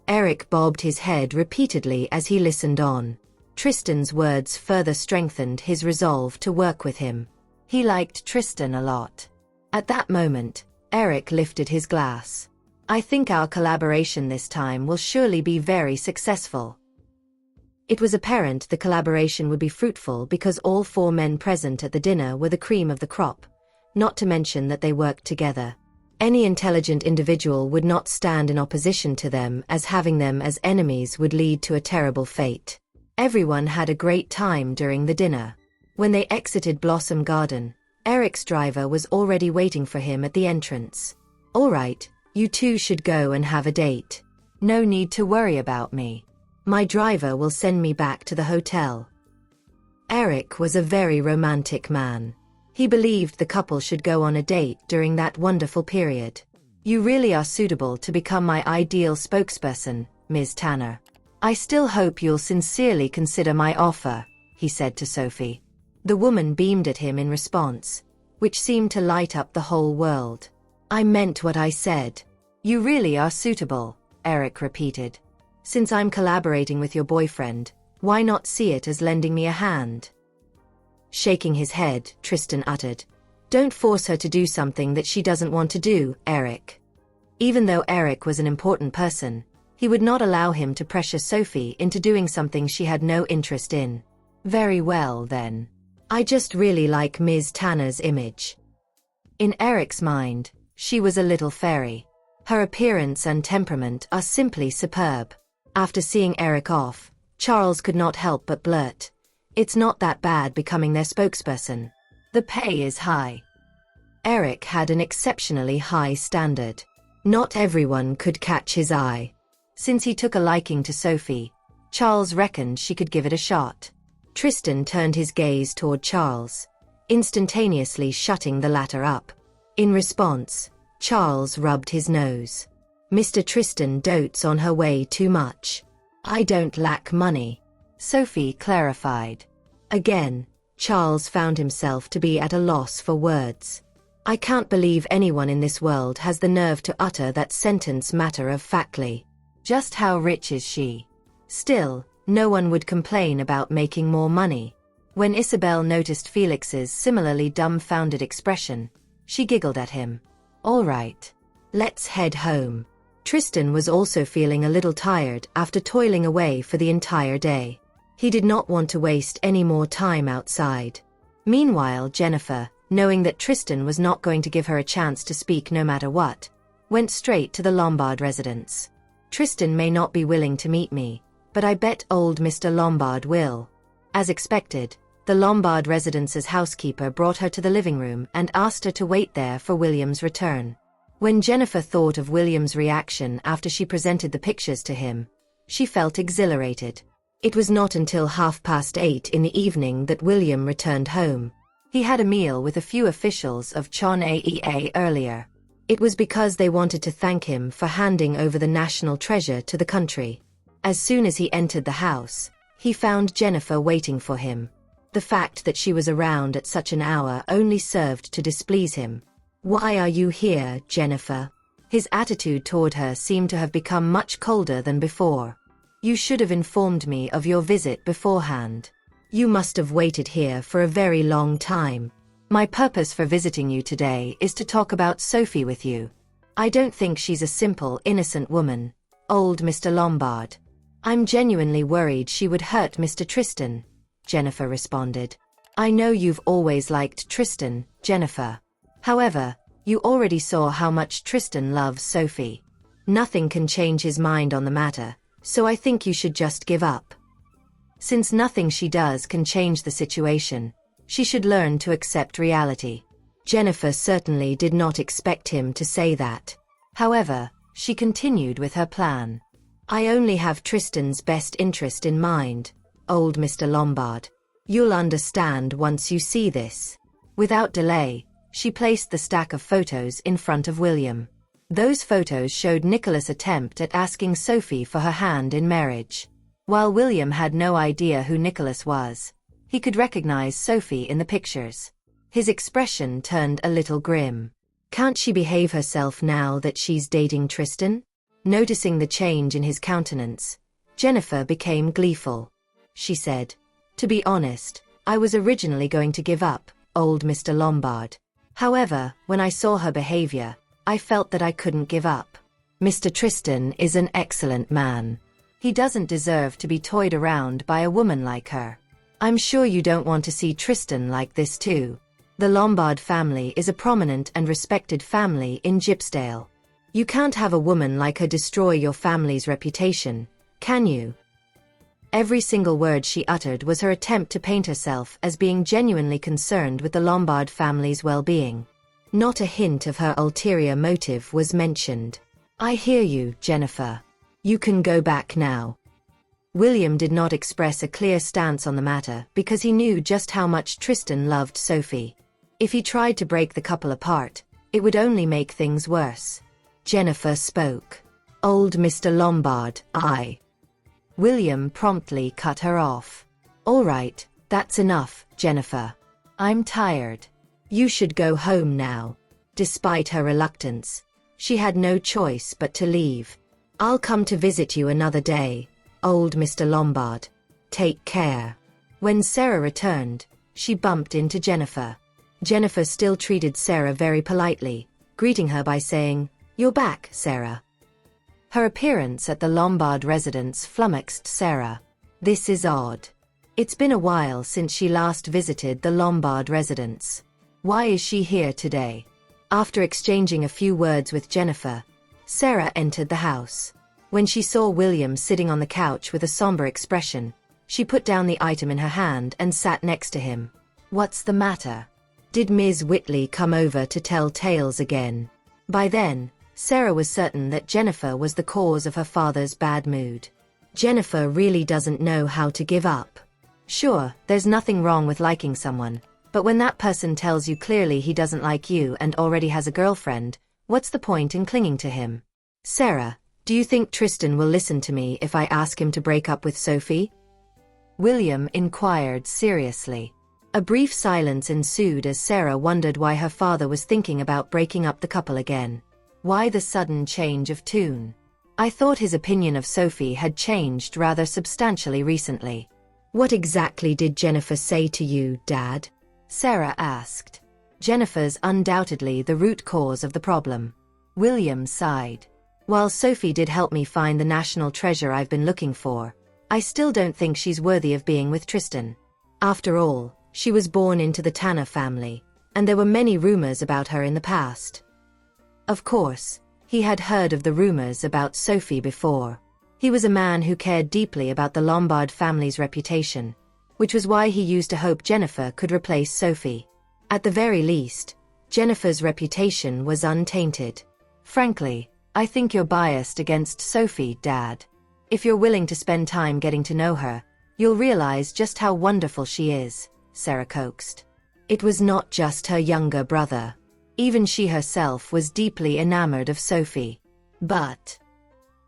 Eric bobbed his head repeatedly as he listened on. Tristan's words further strengthened his resolve to work with him. He liked Tristan a lot. At that moment, Eric lifted his glass. I think our collaboration this time will surely be very successful. It was apparent the collaboration would be fruitful because all 4 men present at the dinner were the cream of the crop, not to mention that they worked together. Any intelligent individual would not stand in opposition to them, as having them as enemies would lead to a terrible fate. Everyone had a great time during the dinner. When they exited Blossom Garden, Eric's driver was already waiting for him at the entrance. All right, you two should go and have a date. No need to worry about me. My driver will send me back to the hotel. Eric was a very romantic man. He believed the couple should go on a date during that wonderful period. You really are suitable to become my ideal spokesperson, Ms. Tanner. I still hope you'll sincerely consider my offer, he said to Sophie. The woman beamed at him in response, which seemed to light up the whole world. I meant what I said. You really are suitable, Eric repeated. Since I'm collaborating with your boyfriend, why not see it as lending me a hand? Shaking his head, Tristan uttered, Don't force her to do something that she doesn't want to do, Eric. Even though Eric was an important person, he would not allow him to pressure Sophie into doing something she had no interest in. Very well, then. I just really like Ms. Tanner's image. In Eric's mind, she was a little fairy. Her appearance and temperament are simply superb. After seeing Eric off, Charles could not help but blurt, It's not that bad becoming their spokesperson. The pay is high. Eric had an exceptionally high standard. Not everyone could catch his eye. Since he took a liking to Sophie, Charles reckoned she could give it a shot. Tristan turned his gaze toward Charles, instantaneously shutting the latter up. In response, Charles rubbed his nose. Mr. Tristan dotes on her way too much. I don't lack money, Sophie clarified. Again, Charles found himself to be at a loss for words. I can't believe anyone in this world has the nerve to utter that sentence matter-of-factly. Just how rich is she? Still, no one would complain about making more money. When Isabel noticed Felix's similarly dumbfounded expression, she giggled at him. All right. Let's head home. Tristan was also feeling a little tired after toiling away for the entire day. He did not want to waste any more time outside. Meanwhile, Jennifer, knowing that Tristan was not going to give her a chance to speak no matter what, went straight to the Lombard residence. Tristan may not be willing to meet me, but I bet old Mr. Lombard will. As expected, the Lombard residence's housekeeper brought her to the living room and asked her to wait there for William's return. When Jennifer thought of William's reaction after she presented the pictures to him, she felt exhilarated. It was not until 8:30 in the evening that William returned home. He had a meal with a few officials of Chon Aea earlier. It was because they wanted to thank him for handing over the national treasure to the country. As soon as he entered the house, he found Jennifer waiting for him. The fact that she was around at such an hour only served to displease him. Why are you here, Jennifer? His attitude toward her seemed to have become much colder than before. You should have informed me of your visit beforehand. You must have waited here for a very long time. My purpose for visiting you today is to talk about Sophie with you. I don't think she's a simple, innocent woman, old Mr. Lombard. I'm genuinely worried she would hurt Mr. Tristan, Jennifer responded. I know you've always liked Tristan, Jennifer. However, you already saw how much Tristan loves Sophie. Nothing can change his mind on the matter, so I think you should just give up. Since nothing she does can change the situation, she should learn to accept reality. Jennifer certainly did not expect him to say that. However, she continued with her plan. I only have Tristan's best interest in mind, old Mr. Lombard. You'll understand once you see this. Without delay, she placed the stack of photos in front of William. Those photos showed Nicholas' attempt at asking Sophie for her hand in marriage. While William had no idea who Nicholas was, he could recognize Sophie in the pictures. His expression turned a little grim. Can't she behave herself now that she's dating Tristan? Noticing the change in his countenance, Jennifer became gleeful. She said, "To be honest, I was originally going to give up, old Mr. Lombard. However, when I saw her behavior, I felt that I couldn't give up. Mr. Tristan is an excellent man. He doesn't deserve to be toyed around by a woman like her. I'm sure you don't want to see Tristan like this too. The Lombard family is a prominent and respected family in Gypsdale. You can't have a woman like her destroy your family's reputation, can you?" Every single word she uttered was her attempt to paint herself as being genuinely concerned with the Lombard family's well-being. Not a hint of her ulterior motive was mentioned. "I hear you, Jennifer. You can go back now." William did not express a clear stance on the matter because he knew just how much Tristan loved Sophie. If he tried to break the couple apart, it would only make things worse. Jennifer spoke. "Old Mr. Lombard, William promptly cut her off. "All right, that's enough, Jennifer. I'm tired. You should go home now." Despite her reluctance, she had no choice but to leave. "I'll come to visit you another day, old Mr. Lombard. Take care." When Sarah returned, she bumped into Jennifer. Jennifer still treated Sarah very politely, greeting her by saying, "You're back, Sarah." Her appearance at the Lombard residence flummoxed Sarah. This is odd. It's been a while since she last visited the Lombard residence. Why is she here today? After exchanging a few words with Jennifer, Sarah entered the house. When she saw William sitting on the couch with a somber expression, she put down the item in her hand and sat next to him. "What's the matter? Did Ms. Whitley come over to tell tales again?" By then, Sarah was certain that Jennifer was the cause of her father's bad mood. Jennifer really doesn't know how to give up. Sure, there's nothing wrong with liking someone, but when that person tells you clearly he doesn't like you and already has a girlfriend, what's the point in clinging to him? "Sarah, do you think Tristan will listen to me if I ask him to break up with Sophie?" William inquired seriously. A brief silence ensued as Sarah wondered why her father was thinking about breaking up the couple again. Why the sudden change of tune? "I thought his opinion of Sophie had changed rather substantially recently." "What exactly did Jennifer say to you, Dad?" Sarah asked. "Jennifer's undoubtedly the root cause of the problem." William sighed. "While Sophie did help me find the national treasure I've been looking for, I still don't think she's worthy of being with Tristan. After all, she was born into the Tanner family, and there were many rumors about her in the past." Of course, he had heard of the rumors about Sophie before. He was a man who cared deeply about the Lombard family's reputation, which was why he used to hope Jennifer could replace Sophie. At the very least, Jennifer's reputation was untainted. "Frankly, I think you're biased against Sophie, Dad. If you're willing to spend time getting to know her, you'll realize just how wonderful she is," Sarah coaxed. It was not just her younger brother. Even she herself was deeply enamored of Sophie. "But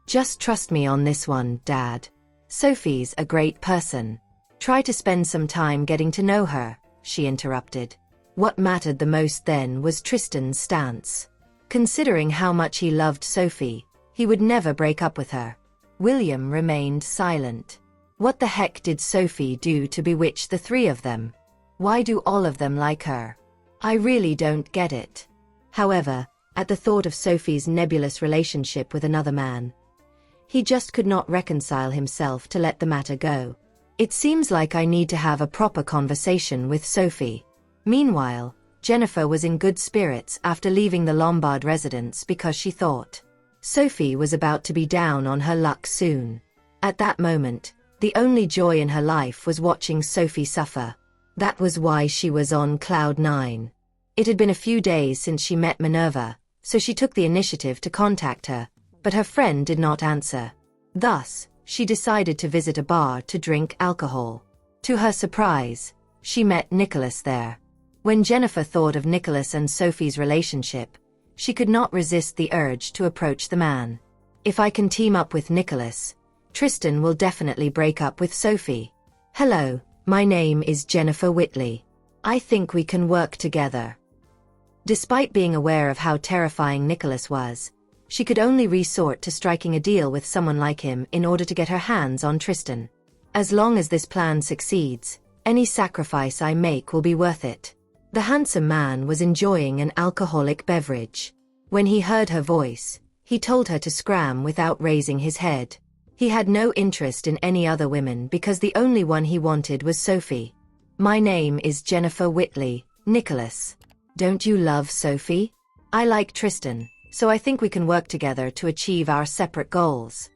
just trust me on this one, Dad. Sophie's a great person. Try to spend some time getting to know her," she interrupted. What mattered the most then was Tristan's stance. Considering how much he loved Sophie, he would never break up with her. William remained silent. What the heck did Sophie do to bewitch the three of them? Why do all of them like her? I really don't get it. However, at the thought of Sophie's nebulous relationship with another man, he just could not reconcile himself to let the matter go. "It seems like I need to have a proper conversation with Sophie." Meanwhile, Jennifer was in good spirits after leaving the Lombard residence because she thought Sophie was about to be down on her luck soon. At that moment, the only joy in her life was watching Sophie suffer. That was why she was on cloud nine. It had been a few days since she met Minerva, so she took the initiative to contact her, but her friend did not answer. Thus, she decided to visit a bar to drink alcohol. To her surprise, she met Nicholas there. When Jennifer thought of Nicholas and Sophie's relationship, she could not resist the urge to approach the man. "If I can team up with Nicholas, Tristan will definitely break up with Sophie. Hello, my name is Jennifer Whitley. I think we can work together." Despite being aware of how terrifying Nicholas was, she could only resort to striking a deal with someone like him in order to get her hands on Tristan. As long as this plan succeeds, any sacrifice I make will be worth it. The handsome man was enjoying an alcoholic beverage. When he heard her voice, he told her to scram without raising his head. He had no interest in any other women because the only one he wanted was Sophie. My name is Jennifer Whitley, Nicholas. Don't you love Sophie? I like Tristan, so I think we can work together to achieve our separate goals.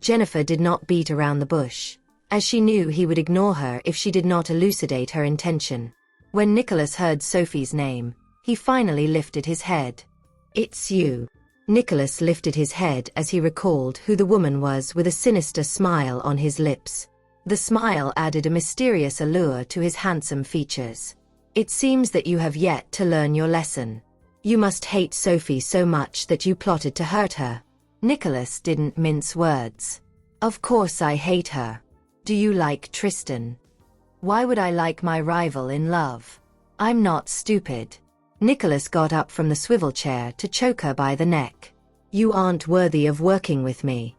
Jennifer did not beat around the bush, as she knew he would ignore her if she did not elucidate her intention. When Nicholas heard Sophie's name, he finally lifted his head. It's you. Nicholas lifted his head as he recalled who the woman was with a sinister smile on his lips. The smile added a mysterious allure to his handsome features. It seems that you have yet to learn your lesson. You must hate Sophie so much that you plotted to hurt her. Nicholas didn't mince words. Of course I hate her. Do you like Tristan? Why would I like my rival in love? I'm not stupid. Nicholas got up from the swivel chair to choke her by the neck. You aren't worthy of working with me.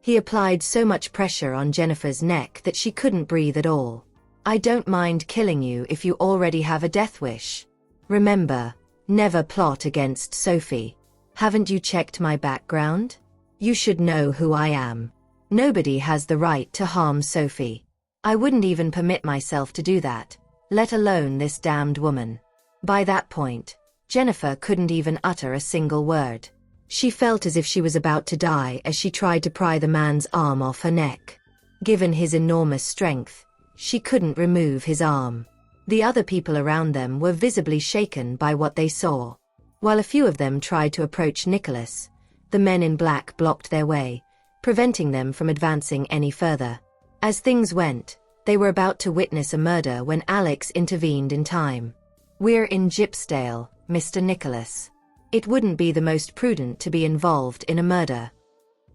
He applied so much pressure on Jennifer's neck that she couldn't breathe at all. I don't mind killing you if you already have a death wish. Remember, never plot against Sophie. Haven't you checked my background? You should know who I am. Nobody has the right to harm Sophie. I wouldn't even permit myself to do that, let alone this damned woman. By that point, Jennifer couldn't even utter a single word. She felt as if she was about to die as she tried to pry the man's arm off her neck. Given his enormous strength, she couldn't remove his arm. The other people around them were visibly shaken by what they saw. While a few of them tried to approach Nicholas, the men in black blocked their way, preventing them from advancing any further. As things went, they were about to witness a murder when Alex intervened in time. We're in Gypsdale, Mr. Nicholas. It wouldn't be the most prudent to be involved in a murder.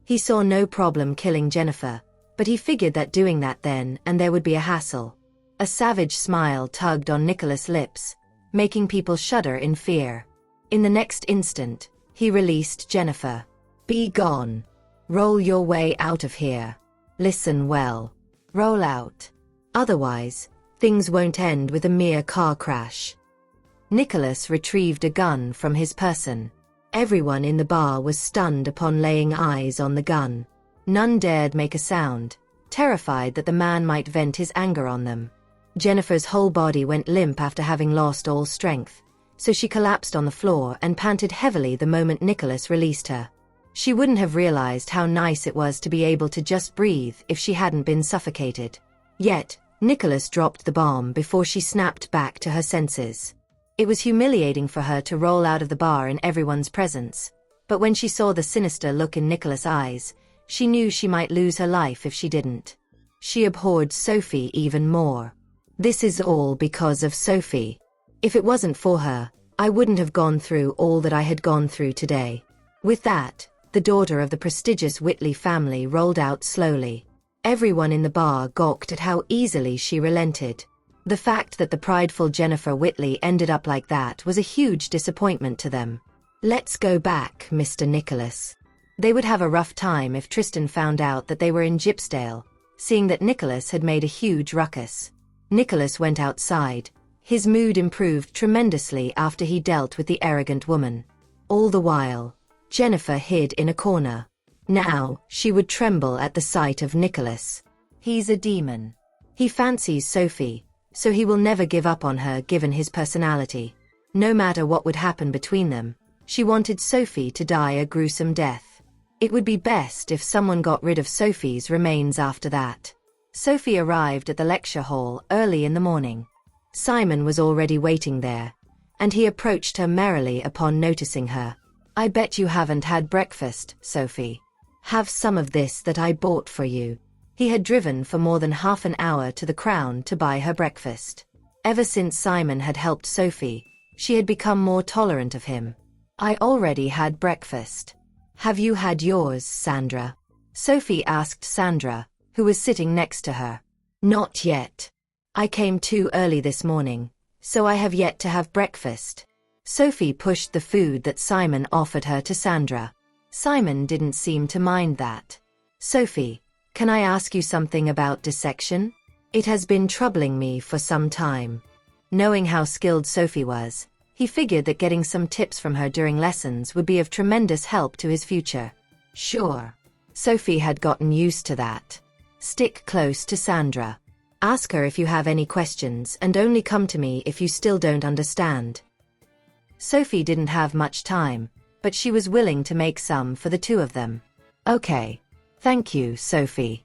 He saw no problem killing Jennifer, but he figured that doing that then and there would be a hassle. A savage smile tugged on Nicholas' lips, making people shudder in fear. In the next instant, he released Jennifer. Be gone. Roll your way out of here. Listen well. Roll out. Otherwise, things won't end with a mere car crash. Nicholas retrieved a gun from his person. Everyone in the bar was stunned upon laying eyes on the gun. None dared make a sound, terrified that the man might vent his anger on them. Jennifer's whole body went limp after having lost all strength, so she collapsed on the floor and panted heavily the moment Nicholas released her. She wouldn't have realized how nice it was to be able to just breathe if she hadn't been suffocated. Yet, Nicholas dropped the bomb before she snapped back to her senses. It was humiliating for her to roll out of the bar in everyone's presence, but when she saw the sinister look in Nicholas' eyes, she knew she might lose her life if she didn't. She abhorred Sophie even more. This is all because of Sophie. If it wasn't for her, I wouldn't have gone through all that I had gone through today. With that, the daughter of the prestigious Whitley family rolled out slowly. Everyone in the bar gawked at how easily she relented. The fact that the prideful Jennifer Whitley ended up like that was a huge disappointment to them. Let's go back, Mr. Nicholas. They would have a rough time if Tristan found out that they were in Gypsdale, seeing that Nicholas had made a huge ruckus. Nicholas went outside. His mood improved tremendously after he dealt with the arrogant woman. All the while, Jennifer hid in a corner. Now, she would tremble at the sight of Nicholas. He's a demon. He fancies Sophie, so he will never give up on her given his personality. No matter what would happen between them, she wanted Sophie to die a gruesome death. It would be best if someone got rid of Sophie's remains after that. Sophie arrived at the lecture hall early in the morning. Simon was already waiting there, and he approached her merrily upon noticing her. I bet you haven't had breakfast, Sophie. Have some of this that I bought for you. He had driven for more than half an hour to the Crown to buy her breakfast. Ever since Simon had helped Sophie, she had become more tolerant of him. I already had breakfast. Have you had yours, Sandra? Sophie asked Sandra, who was sitting next to her. Not yet. I came too early this morning, so I have yet to have breakfast. Sophie pushed the food that Simon offered her to Sandra. Simon didn't seem to mind that. Sophie, can I ask you something about dissection? It has been troubling me for some time. Knowing how skilled Sophie was, he figured that getting some tips from her during lessons would be of tremendous help to his future. Sure. Sophie had gotten used to that. Stick close to Sandra. Ask her if you have any questions and only come to me if you still don't understand. Sophie didn't have much time, but she was willing to make some for the two of them. Okay. Thank you, Sophie.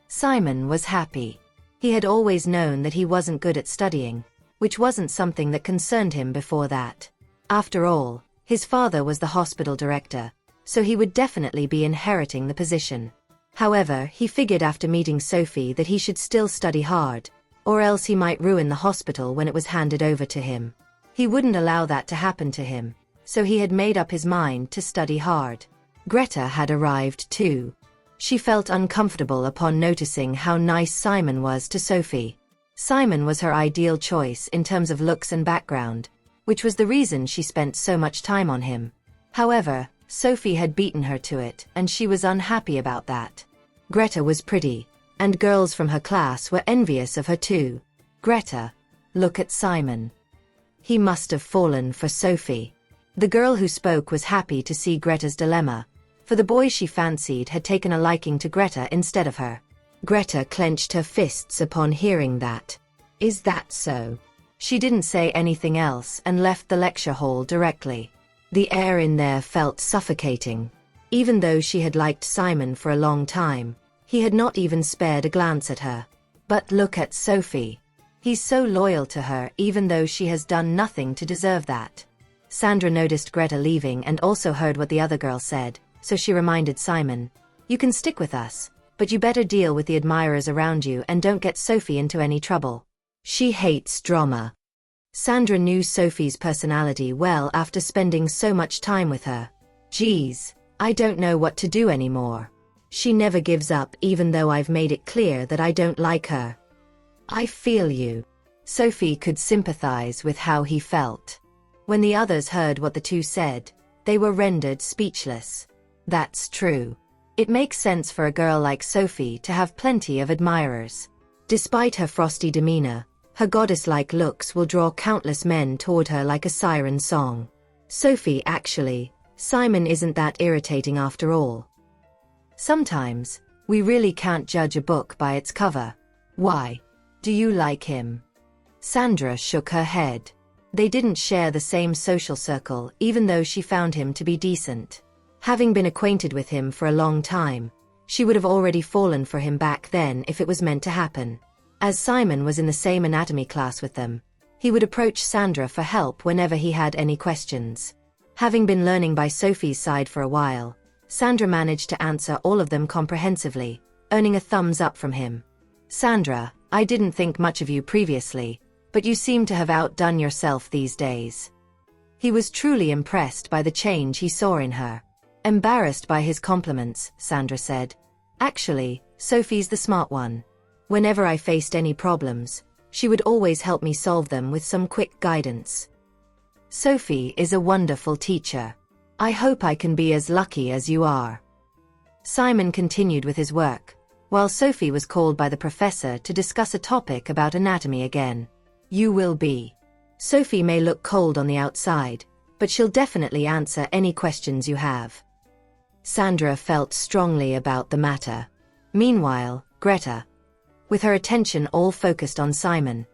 Simon was happy. He had always known that he wasn't good at studying, which wasn't something that concerned him before that. After all, his father was the hospital director, so he would definitely be inheriting the position. However, he figured after meeting Sophie that he should still study hard, or else he might ruin the hospital when it was handed over to him. He wouldn't allow that to happen to him, so he had made up his mind to study hard. Greta had arrived too. She felt uncomfortable upon noticing how nice Simon was to Sophie. Simon was her ideal choice in terms of looks and background, which was the reason she spent so much time on him. However, Sophie had beaten her to it, and she was unhappy about that. Greta was pretty, and girls from her class were envious of her too. Greta, look at Simon. He must have fallen for Sophie. The girl who spoke was happy to see Greta's dilemma, for the boy she fancied had taken a liking to Greta instead of her. Greta clenched her fists upon hearing that. Is that so? She didn't say anything else and left the lecture hall directly. The air in there felt suffocating. Even though she had liked Simon for a long time, he had not even spared a glance at her. But look at Sophie. He's so loyal to her even though she has done nothing to deserve that. Sandra noticed Greta leaving and also heard what the other girl said, so she reminded Simon, "You can stick with us, but you better deal with the admirers around you and don't get Sophie into any trouble. She hates drama." Sandra knew Sophie's personality well after spending so much time with her. Geez, I don't know what to do anymore. She never gives up even though I've made it clear that I don't like her. I feel you. Sophie could sympathize with how he felt. When the others heard what the two said, they were rendered speechless. That's true. It makes sense for a girl like Sophie to have plenty of admirers. Despite her frosty demeanor, her goddess-like looks will draw countless men toward her like a siren song. Sophie, actually, Simon isn't that irritating after all. Sometimes, we really can't judge a book by its cover. Why? Do you like him? Sandra shook her head. They didn't share the same social circle even though she found him to be decent. Having been acquainted with him for a long time, she would have already fallen for him back then if it was meant to happen. As Simon was in the same anatomy class with them, he would approach Sandra for help whenever he had any questions. Having been learning by Sophie's side for a while, Sandra managed to answer all of them comprehensively, earning a thumbs up from him. Sandra, I didn't think much of you previously, but you seem to have outdone yourself these days. He was truly impressed by the change he saw in her. Embarrassed by his compliments, Sandra said. Actually, Sophie's the smart one. Whenever I faced any problems, she would always help me solve them with some quick guidance. Sophie is a wonderful teacher. I hope I can be as lucky as you are. Simon continued with his work, while Sophie was called by the professor to discuss a topic about anatomy again. You will be. Sophie may look cold on the outside, but she'll definitely answer any questions you have. Sandra felt strongly about the matter. Meanwhile, Greta, with her attention all focused on Simon,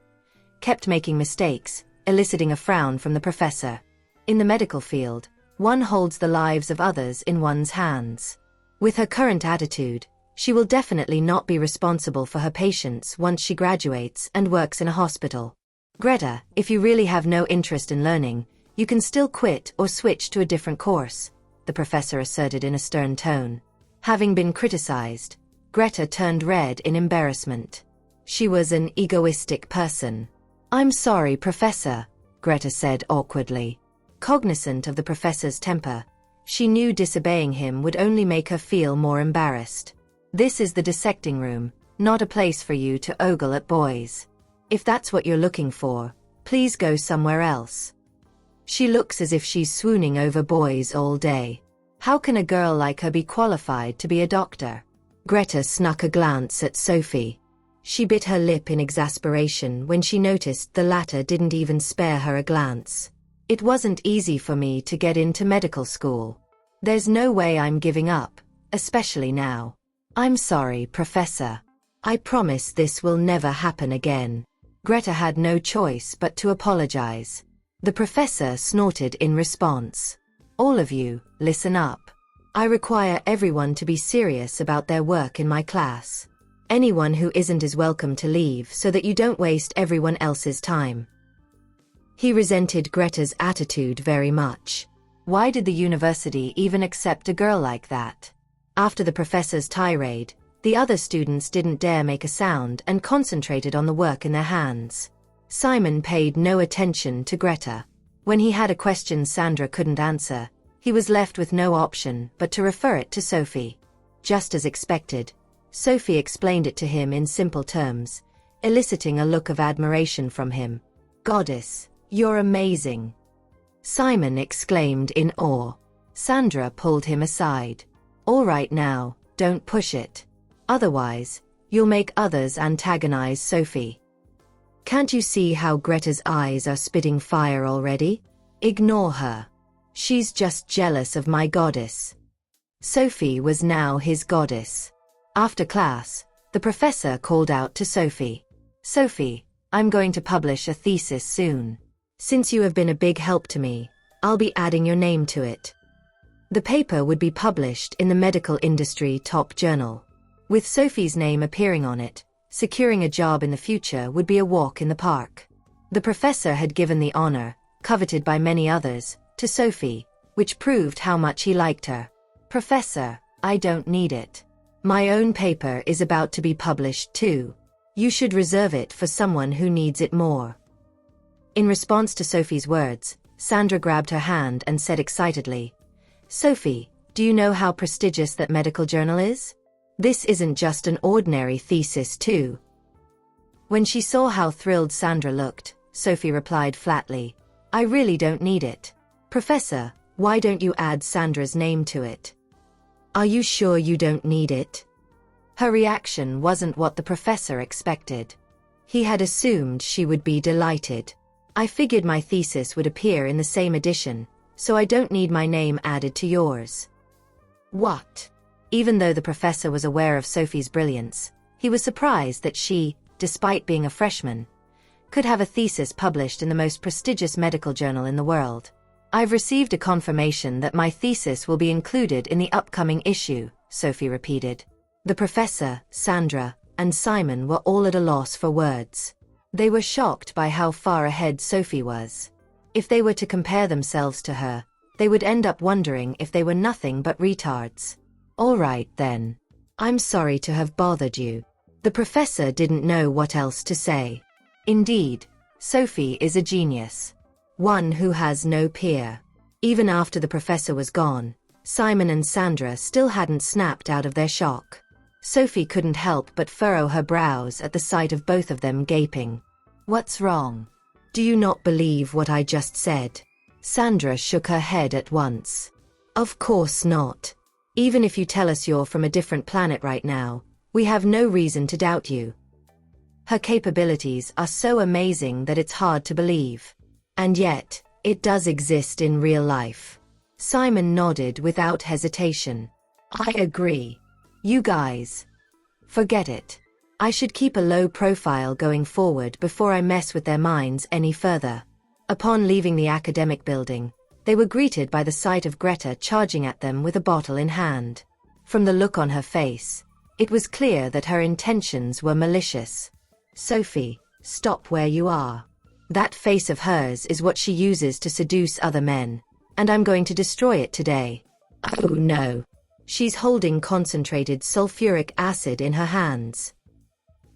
kept making mistakes, eliciting a frown from the professor. In the medical field, one holds the lives of others in one's hands. With her current attitude, she will definitely not be responsible for her patients once she graduates and works in a hospital. Greta, if you really have no interest in learning, you can still quit or switch to a different course, the professor asserted in a stern tone. Having been criticized, Greta turned red in embarrassment. She was an egoistic person. I'm sorry, Professor, Greta said awkwardly. Cognizant of the professor's temper, she knew disobeying him would only make her feel more embarrassed. This is the dissecting room, not a place for you to ogle at boys. If that's what you're looking for, please go somewhere else. She looks as if she's swooning over boys all day. How can a girl like her be qualified to be a doctor? Greta snuck a glance at Sophie. She bit her lip in exasperation when she noticed the latter didn't even spare her a glance. It wasn't easy for me to get into medical school. There's no way I'm giving up, especially now. I'm sorry, Professor. I promise this will never happen again. Greta had no choice but to apologize. The professor snorted in response. All of you, listen up. I require everyone to be serious about their work in my class. Anyone who isn't is welcome to leave so that you don't waste everyone else's time. He resented Greta's attitude very much. Why did the university even accept a girl like that? After the professor's tirade, the other students didn't dare make a sound and concentrated on the work in their hands. Simon paid no attention to Greta. When he had a question Sandra couldn't answer, he was left with no option but to refer it to Sophie. Just as expected, Sophie explained it to him in simple terms, eliciting a look of admiration from him. "Goddess, you're amazing!" Simon exclaimed in awe. Sandra pulled him aside. "All right now, don't push it. Otherwise, you'll make others antagonize Sophie. Can't you see how Greta's eyes are spitting fire already? Ignore her. She's just jealous of my goddess." Sophie was now his goddess. After class, the professor called out to Sophie. "Sophie, I'm going to publish a thesis soon. Since you have been a big help to me, I'll be adding your name to it." The paper would be published in the medical industry top journal. With Sophie's name appearing on it, securing a job in the future would be a walk in the park. The professor had given the honor, coveted by many others, to Sophie, which proved how much he liked her. "Professor, I don't need it. My own paper is about to be published too. You should reserve it for someone who needs it more." In response to Sophie's words, Sandra grabbed her hand and said excitedly, "Sophie, do you know how prestigious that medical journal is? This isn't just an ordinary thesis too." When she saw how thrilled Sandra looked, Sophie replied flatly, "I really don't need it. Professor, why don't you add Sandra's name to it? Are you sure you don't need it?" Her reaction wasn't what the professor expected. He had assumed she would be delighted. "I figured my thesis would appear in the same edition, so I don't need my name added to yours." What? Even though the professor was aware of Sophie's brilliance, he was surprised that she, despite being a freshman, could have a thesis published in the most prestigious medical journal in the world. "I've received a confirmation that my thesis will be included in the upcoming issue," Sophie repeated. The professor, Sandra, and Simon were all at a loss for words. They were shocked by how far ahead Sophie was. If they were to compare themselves to her, they would end up wondering if they were nothing but retards. "All right then. I'm sorry to have bothered you." The professor didn't know what else to say. Indeed, Sophie is a genius. One who has no peer. Even after the professor was gone, Simon and Sandra still hadn't snapped out of their shock. Sophie couldn't help but furrow her brows at the sight of both of them gaping. "What's wrong? Do you not believe what I just said?" Sandra shook her head at once. "Of course not. Even if you tell us you're from a different planet right now, we have no reason to doubt you. Her capabilities are so amazing that it's hard to believe. And yet, it does exist in real life." Simon nodded without hesitation. "I agree. You guys, forget it. I should keep a low profile going forward before I mess with their minds any further." Upon leaving the academic building, they were greeted by the sight of Greta charging at them with a bottle in hand. From the look on her face, it was clear that her intentions were malicious. "Sophie, stop where you are. That face of hers is what she uses to seduce other men, and I'm going to destroy it today." "Oh no." She's holding concentrated sulfuric acid in her hands.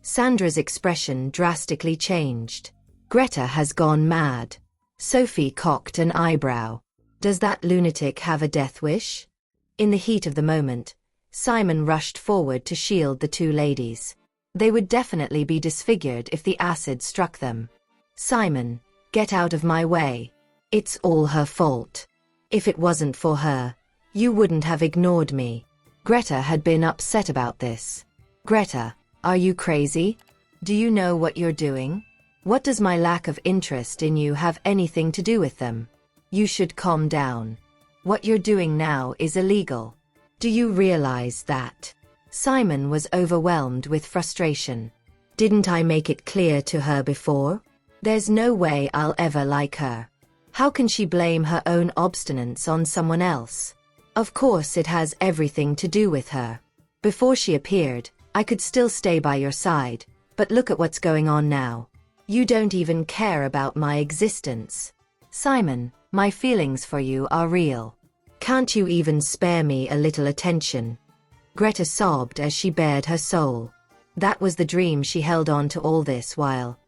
Sandra's expression drastically changed. Greta has gone mad. Sophie cocked an eyebrow. Does that lunatic have a death wish? In the heat of the moment, Simon rushed forward to shield the two ladies. They would definitely be disfigured if the acid struck them. "Simon, get out of my way." It's all her fault. If it wasn't for her, you wouldn't have ignored me. Greta had been upset about this. Greta, are you crazy? Do you know what you're doing? What does my lack of interest in you have anything to do with them? You should calm down. What you're doing now is illegal. Do you realize that? Simon was overwhelmed with frustration. Didn't I make it clear to her before? There's no way I'll ever like her. How can she blame her own obstinance on someone else? Of course it has everything to do with her. Before she appeared, I could still stay by your side, but look at what's going on now. You don't even care about my existence. Simon, my feelings for you are real. Can't you even spare me a little attention? Greta sobbed as she bared her soul. That was the dream she held on to all this while.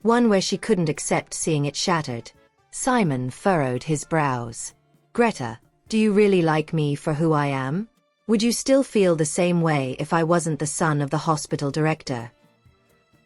One where she couldn't accept seeing it shattered. Simon furrowed his brows. Greta, do you really like me for who I am? Would you still feel the same way if I wasn't the son of the hospital director?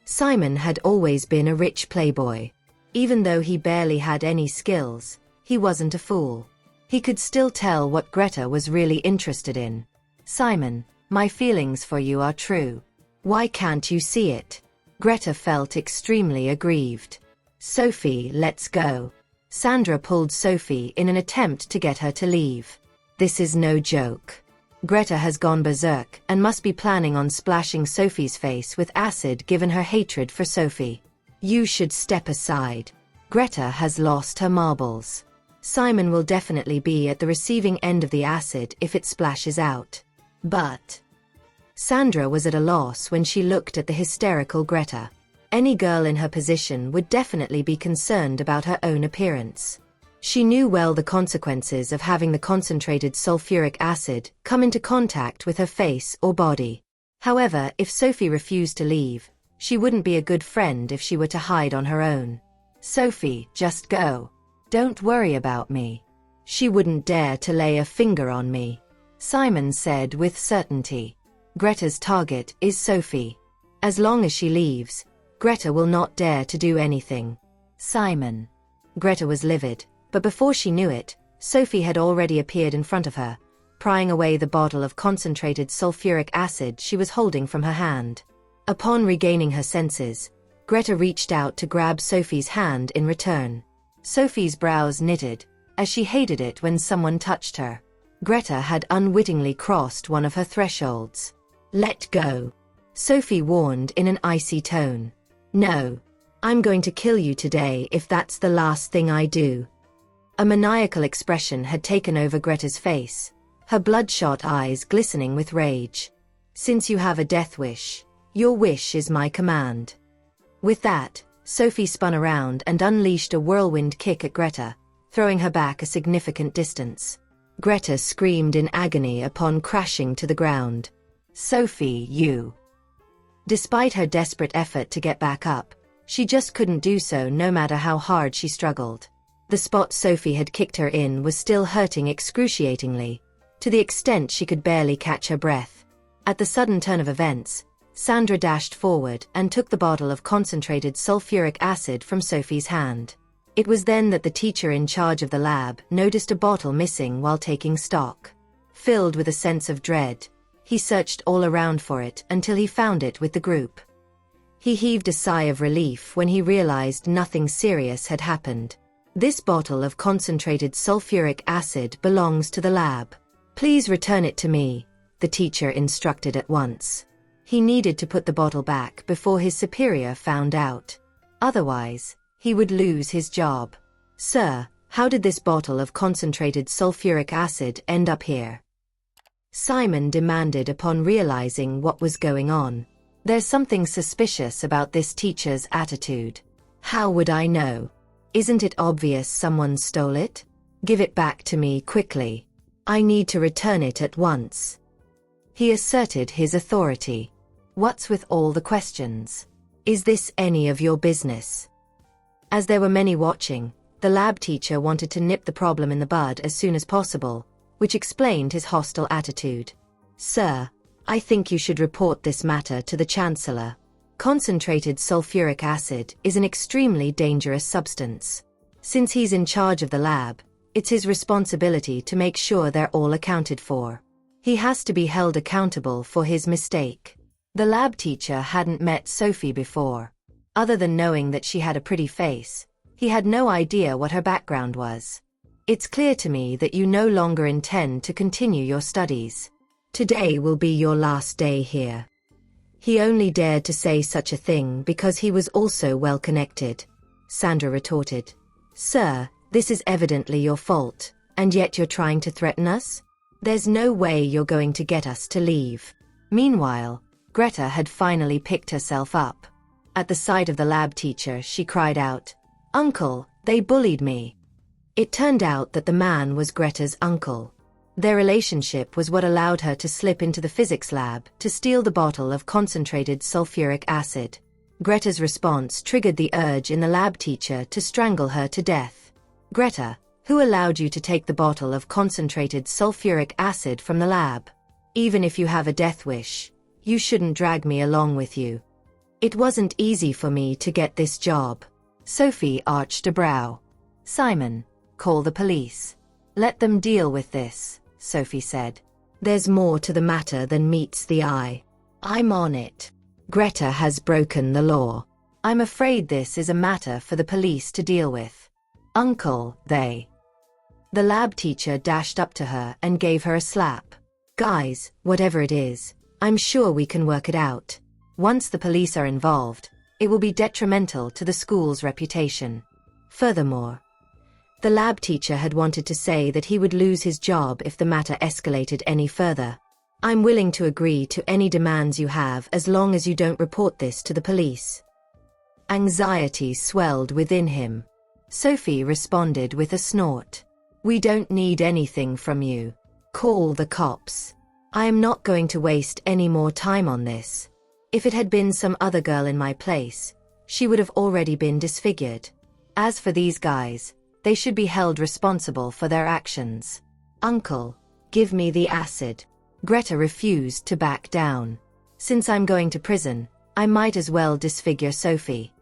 Simon had always been a rich playboy. Even though he barely had any skills, he wasn't a fool. He could still tell what Greta was really interested in. Simon, my feelings for you are true. Why can't you see it? Greta felt extremely aggrieved. Sophie, let's go. Sandra pulled Sophie in an attempt to get her to leave. This is no joke. Greta has gone berserk and must be planning on splashing Sophie's face with acid given her hatred for Sophie. You should step aside. Greta has lost her marbles. Simon will definitely be at the receiving end of the acid if it splashes out. But Sandra was at a loss when she looked at the hysterical Greta. Any girl in her position would definitely be concerned about her own appearance. She knew well the consequences of having the concentrated sulfuric acid come into contact with her face or body. However, if Sophie refused to leave, she wouldn't be a good friend if she were to hide on her own. Sophie, just go. Don't worry about me. She wouldn't dare to lay a finger on me, Simon said with certainty. Greta's target is Sophie. As long as she leaves, Greta will not dare to do anything. Simon. Greta was livid, but before she knew it, Sophie had already appeared in front of her, prying away the bottle of concentrated sulfuric acid she was holding from her hand. Upon regaining her senses, Greta reached out to grab Sophie's hand in return. Sophie's brows knitted, as she hated it when someone touched her. Greta had unwittingly crossed one of her thresholds. Let go. Sophie warned in an icy tone. No. I'm going to kill you today if that's the last thing I do. A maniacal expression had taken over Greta's face, her bloodshot eyes glistening with rage. Since you have a death wish, your wish is my command. With that, Sophie spun around and unleashed a whirlwind kick at Greta, throwing her back a significant distance. Greta screamed in agony upon crashing to the ground. Sophie, you. Despite her desperate effort to get back up, she just couldn't do so no matter how hard she struggled. The spot Sophie had kicked her in was still hurting excruciatingly, to the extent she could barely catch her breath. At the sudden turn of events, Sandra dashed forward and took the bottle of concentrated sulfuric acid from Sophie's hand. It was then that the teacher in charge of the lab noticed a bottle missing while taking stock. Filled with a sense of dread, he searched all around for it until he found it with the group. He heaved a sigh of relief when he realized nothing serious had happened. This bottle of concentrated sulfuric acid belongs to the lab. Please return it to me, the teacher instructed at once. He needed to put the bottle back before his superior found out. Otherwise, he would lose his job. Sir, how did this bottle of concentrated sulfuric acid end up here? Simon demanded upon realizing what was going on. There's something suspicious about this teacher's attitude. How would I know? Isn't it obvious someone stole it? Give it back to me quickly. I need to return it at once. He asserted his authority. What's with all the questions? Is this any of your business? As there were many watching, the lab teacher wanted to nip the problem in the bud as soon as possible, which explained his hostile attitude. Sir, I think you should report this matter to the Chancellor. Concentrated sulfuric acid is an extremely dangerous substance. Since he's in charge of the lab, it's his responsibility to make sure they're all accounted for. He has to be held accountable for his mistake. The lab teacher hadn't met Sophie before. Other than knowing that she had a pretty face, he had no idea what her background was. It's clear to me that you no longer intend to continue your studies. Today will be your last day here. He only dared to say such a thing because he was also well connected. Sandra retorted. Sir, this is evidently your fault, and yet you're trying to threaten us? There's no way you're going to get us to leave. Meanwhile, Greta had finally picked herself up. At the sight of the lab teacher, she cried out, Uncle, they bullied me. It turned out that the man was Greta's uncle. Their relationship was what allowed her to slip into the physics lab to steal the bottle of concentrated sulfuric acid. Greta's response triggered the urge in the lab teacher to strangle her to death. Greta, who allowed you to take the bottle of concentrated sulfuric acid from the lab? Even if you have a death wish, you shouldn't drag me along with you. It wasn't easy for me to get this job. Sophie arched a brow. Simon, call the police. Let them deal with this, Sophie said. There's more to the matter than meets the eye. I'm on it. Greta has broken the law. I'm afraid this is a matter for the police to deal with. Uncle, they. The lab teacher dashed up to her and gave her a slap. Guys, whatever it is, I'm sure we can work it out. Once the police are involved, it will be detrimental to the school's reputation. Furthermore, the lab teacher had wanted to say that he would lose his job if the matter escalated any further. I'm willing to agree to any demands you have as long as you don't report this to the police. Anxiety swelled within him. Sophie responded with a snort. We don't need anything from you. Call the cops. I am not going to waste any more time on this. If it had been some other girl in my place, she would have already been disfigured. As for these guys, they should be held responsible for their actions. Uncle, give me the acid. Greta refused to back down. Since I'm going to prison, I might as well disfigure Sophie.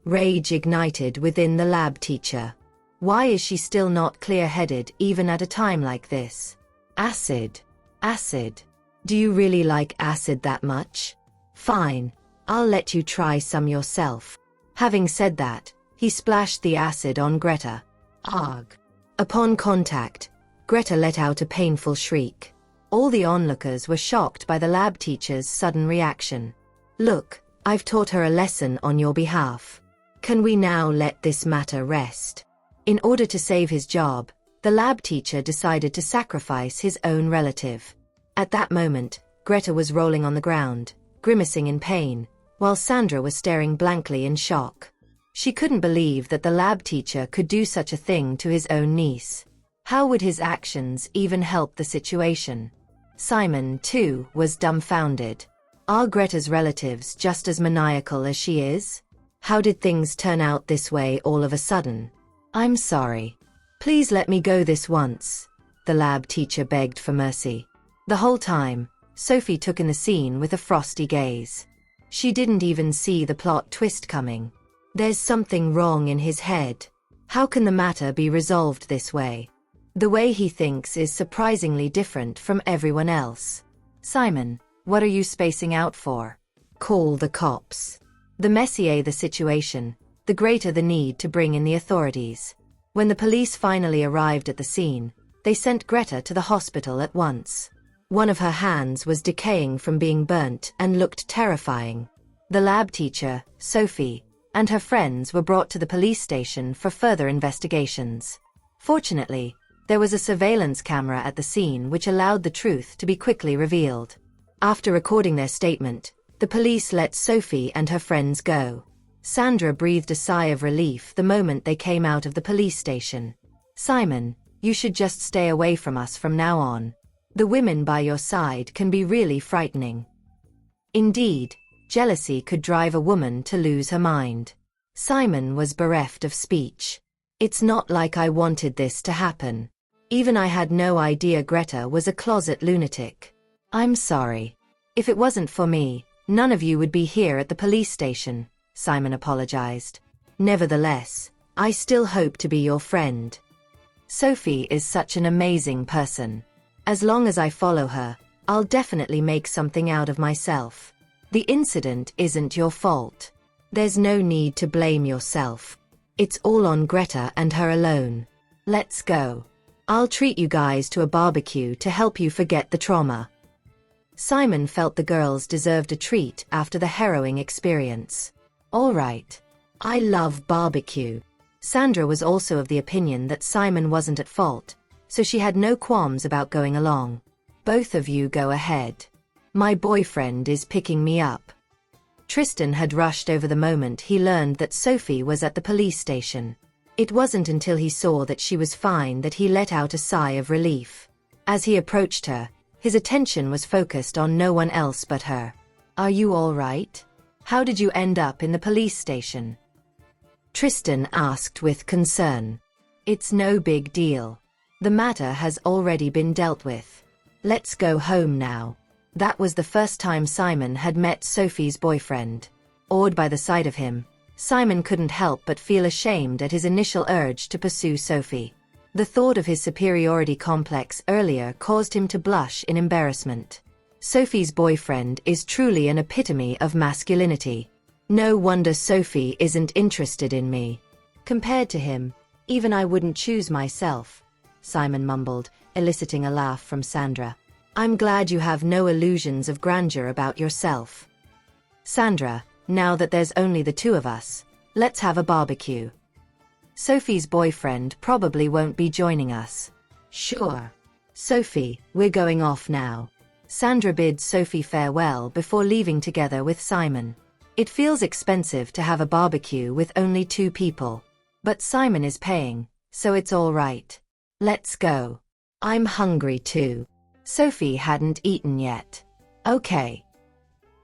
Rage ignited within the lab teacher. Why is she still not clear-headed even at a time like this? Acid. Acid. Do you really like acid that much? Fine, I'll let you try some yourself. Having said that, he splashed the acid on Greta. Arg. Upon contact, Greta let out a painful shriek. All the onlookers were shocked by the lab teacher's sudden reaction. Look, I've taught her a lesson on your behalf. Can we now let this matter rest? In order to save his job, the lab teacher decided to sacrifice his own relative. At that moment, Greta was rolling on the ground, grimacing in pain, while Sandra was staring blankly in shock. She couldn't believe that the lab teacher could do such a thing to his own niece. How would his actions even help the situation? Simon, too, was dumbfounded. Are Greta's relatives just as maniacal as she is? How did things turn out this way all of a sudden? I'm sorry. Please let me go this once. The lab teacher begged for mercy. The whole time, Sophie took in the scene with a frosty gaze. She didn't even see the plot twist coming. There's something wrong in his head. How can the matter be resolved this way? The way he thinks is surprisingly different from everyone else. Simon, what are you spacing out for? Call the cops. The messier the situation, the greater the need to bring in the authorities. When the police finally arrived at the scene, they sent Greta to the hospital at once. One of her hands was decaying from being burnt and looked terrifying. The lab teacher, Sophie, and her friends were brought to the police station for further investigations. Fortunately, there was a surveillance camera at the scene which allowed the truth to be quickly revealed. After recording their statement, the police let Sophie and her friends go. Sandra breathed a sigh of relief the moment they came out of the police station. Simon, you should just stay away from us from now on. The women by your side can be really frightening. Indeed, jealousy could drive a woman to lose her mind. Simon was bereft of speech. It's not like I wanted this to happen. Even I had no idea Greta was a closet lunatic. I'm sorry. If it wasn't for me, none of you would be here at the police station, Simon apologized. Nevertheless, I still hope to be your friend. Sophie is such an amazing person. As long as I follow her, I'll definitely make something out of myself. The incident isn't your fault. There's no need to blame yourself. It's all on Greta and her alone. Let's go. I'll treat you guys to a barbecue to help you forget the trauma. Simon felt the girls deserved a treat after the harrowing experience. All right. I love barbecue. Sandra was also of the opinion that Simon wasn't at fault, so she had no qualms about going along. Both of you go ahead. My boyfriend is picking me up. Tristan had rushed over the moment he learned that Sophie was at the police station. It wasn't until he saw that she was fine that he let out a sigh of relief. As he approached her, his attention was focused on no one else but her. Are you all right? How did you end up in the police station? Tristan asked with concern. It's no big deal. The matter has already been dealt with. Let's go home now. That was the first time Simon had met Sophie's boyfriend. Awed by the sight of him, Simon couldn't help but feel ashamed at his initial urge to pursue Sophie. The thought of his superiority complex earlier caused him to blush in embarrassment. Sophie's boyfriend is truly an epitome of masculinity. No wonder Sophie isn't interested in me. Compared to him, even I wouldn't choose myself, Simon mumbled, eliciting a laugh from Sandra. I'm glad you have no illusions of grandeur about yourself. Sandra, now that there's only the two of us, let's have a barbecue. Sophie's boyfriend probably won't be joining us. Sure. Sophie, we're going off now. Sandra bids Sophie farewell before leaving together with Simon. It feels expensive to have a barbecue with only 2 people. But Simon is paying, so it's all right. Let's go. I'm hungry too. Sophie hadn't eaten yet. Okay.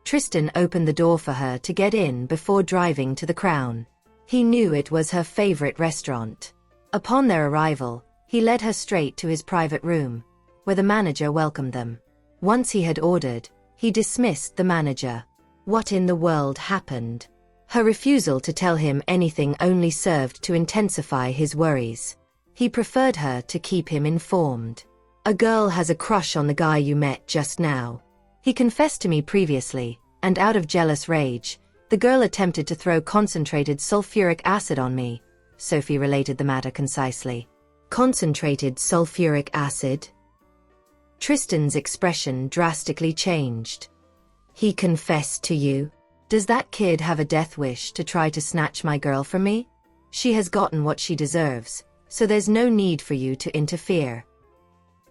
Tristan opened the door for her to get in before driving to the Crown. He knew it was her favorite restaurant. Upon their arrival, he led her straight to his private room, where the manager welcomed them. Once he had ordered, he dismissed the manager. What in the world happened? Her refusal to tell him anything only served to intensify his worries. He preferred her to keep him informed. A girl has a crush on the guy you met just now. He confessed to me previously, and out of jealous rage, the girl attempted to throw concentrated sulfuric acid on me. Sophie related the matter concisely. Concentrated sulfuric acid? Tristan's expression drastically changed. He confessed to you? Does that kid have a death wish to try to snatch my girl from me? She has gotten what she deserves, so there's no need for you to interfere.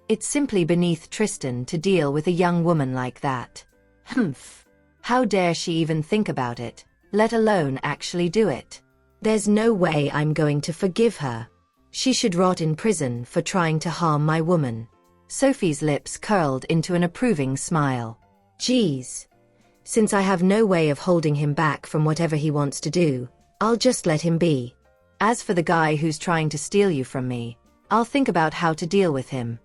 It's simply beneath Tristan to deal with a young woman like that. Humph. How dare she even think about it, let alone actually do it? There's no way I'm going to forgive her. She should rot in prison for trying to harm my woman. Sophie's lips curled into an approving smile. Geez. Since I have no way of holding him back from whatever he wants to do, I'll just let him be. As for the guy who's trying to steal you from me, I'll think about how to deal with him.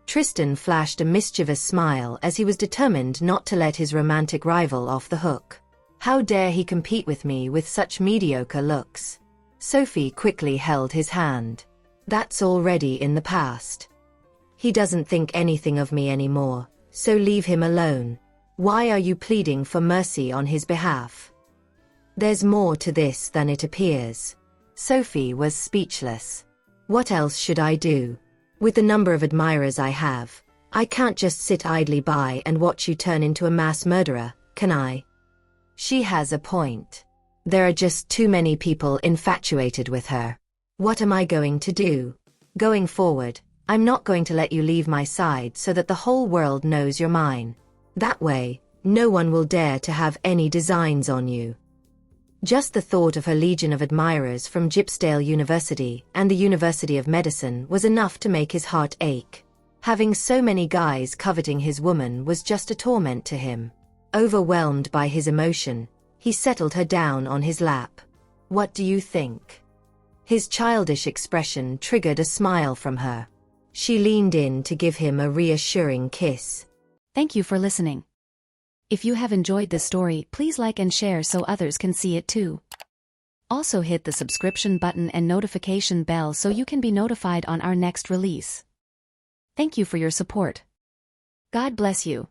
Tristan flashed a mischievous smile as he was determined not to let his romantic rival off the hook. How dare he compete with me with such mediocre looks? Sophie quickly held his hand. That's already in the past. He doesn't think anything of me anymore, so leave him alone. Why are you pleading for mercy on his behalf? There's more to this than it appears. Sophie was speechless. What else should I do? With the number of admirers I have, I can't just sit idly by and watch you turn into a mass murderer, can I? She has a point. There are just too many people infatuated with her. What am I going to do? Going forward, I'm not going to let you leave my side so that the whole world knows you're mine. That way, no one will dare to have any designs on you. Just the thought of her legion of admirers from Gypsdale University and the University of Medicine was enough to make his heart ache. Having so many guys coveting his woman was just a torment to him. Overwhelmed by his emotion, he settled her down on his lap. What do you think? His childish expression triggered a smile from her. She leaned in to give him a reassuring kiss. Thank you for listening. If you have enjoyed this story, please like and share so others can see it too. Also hit the subscription button and notification bell so you can be notified on our next release. Thank you for your support. God bless you.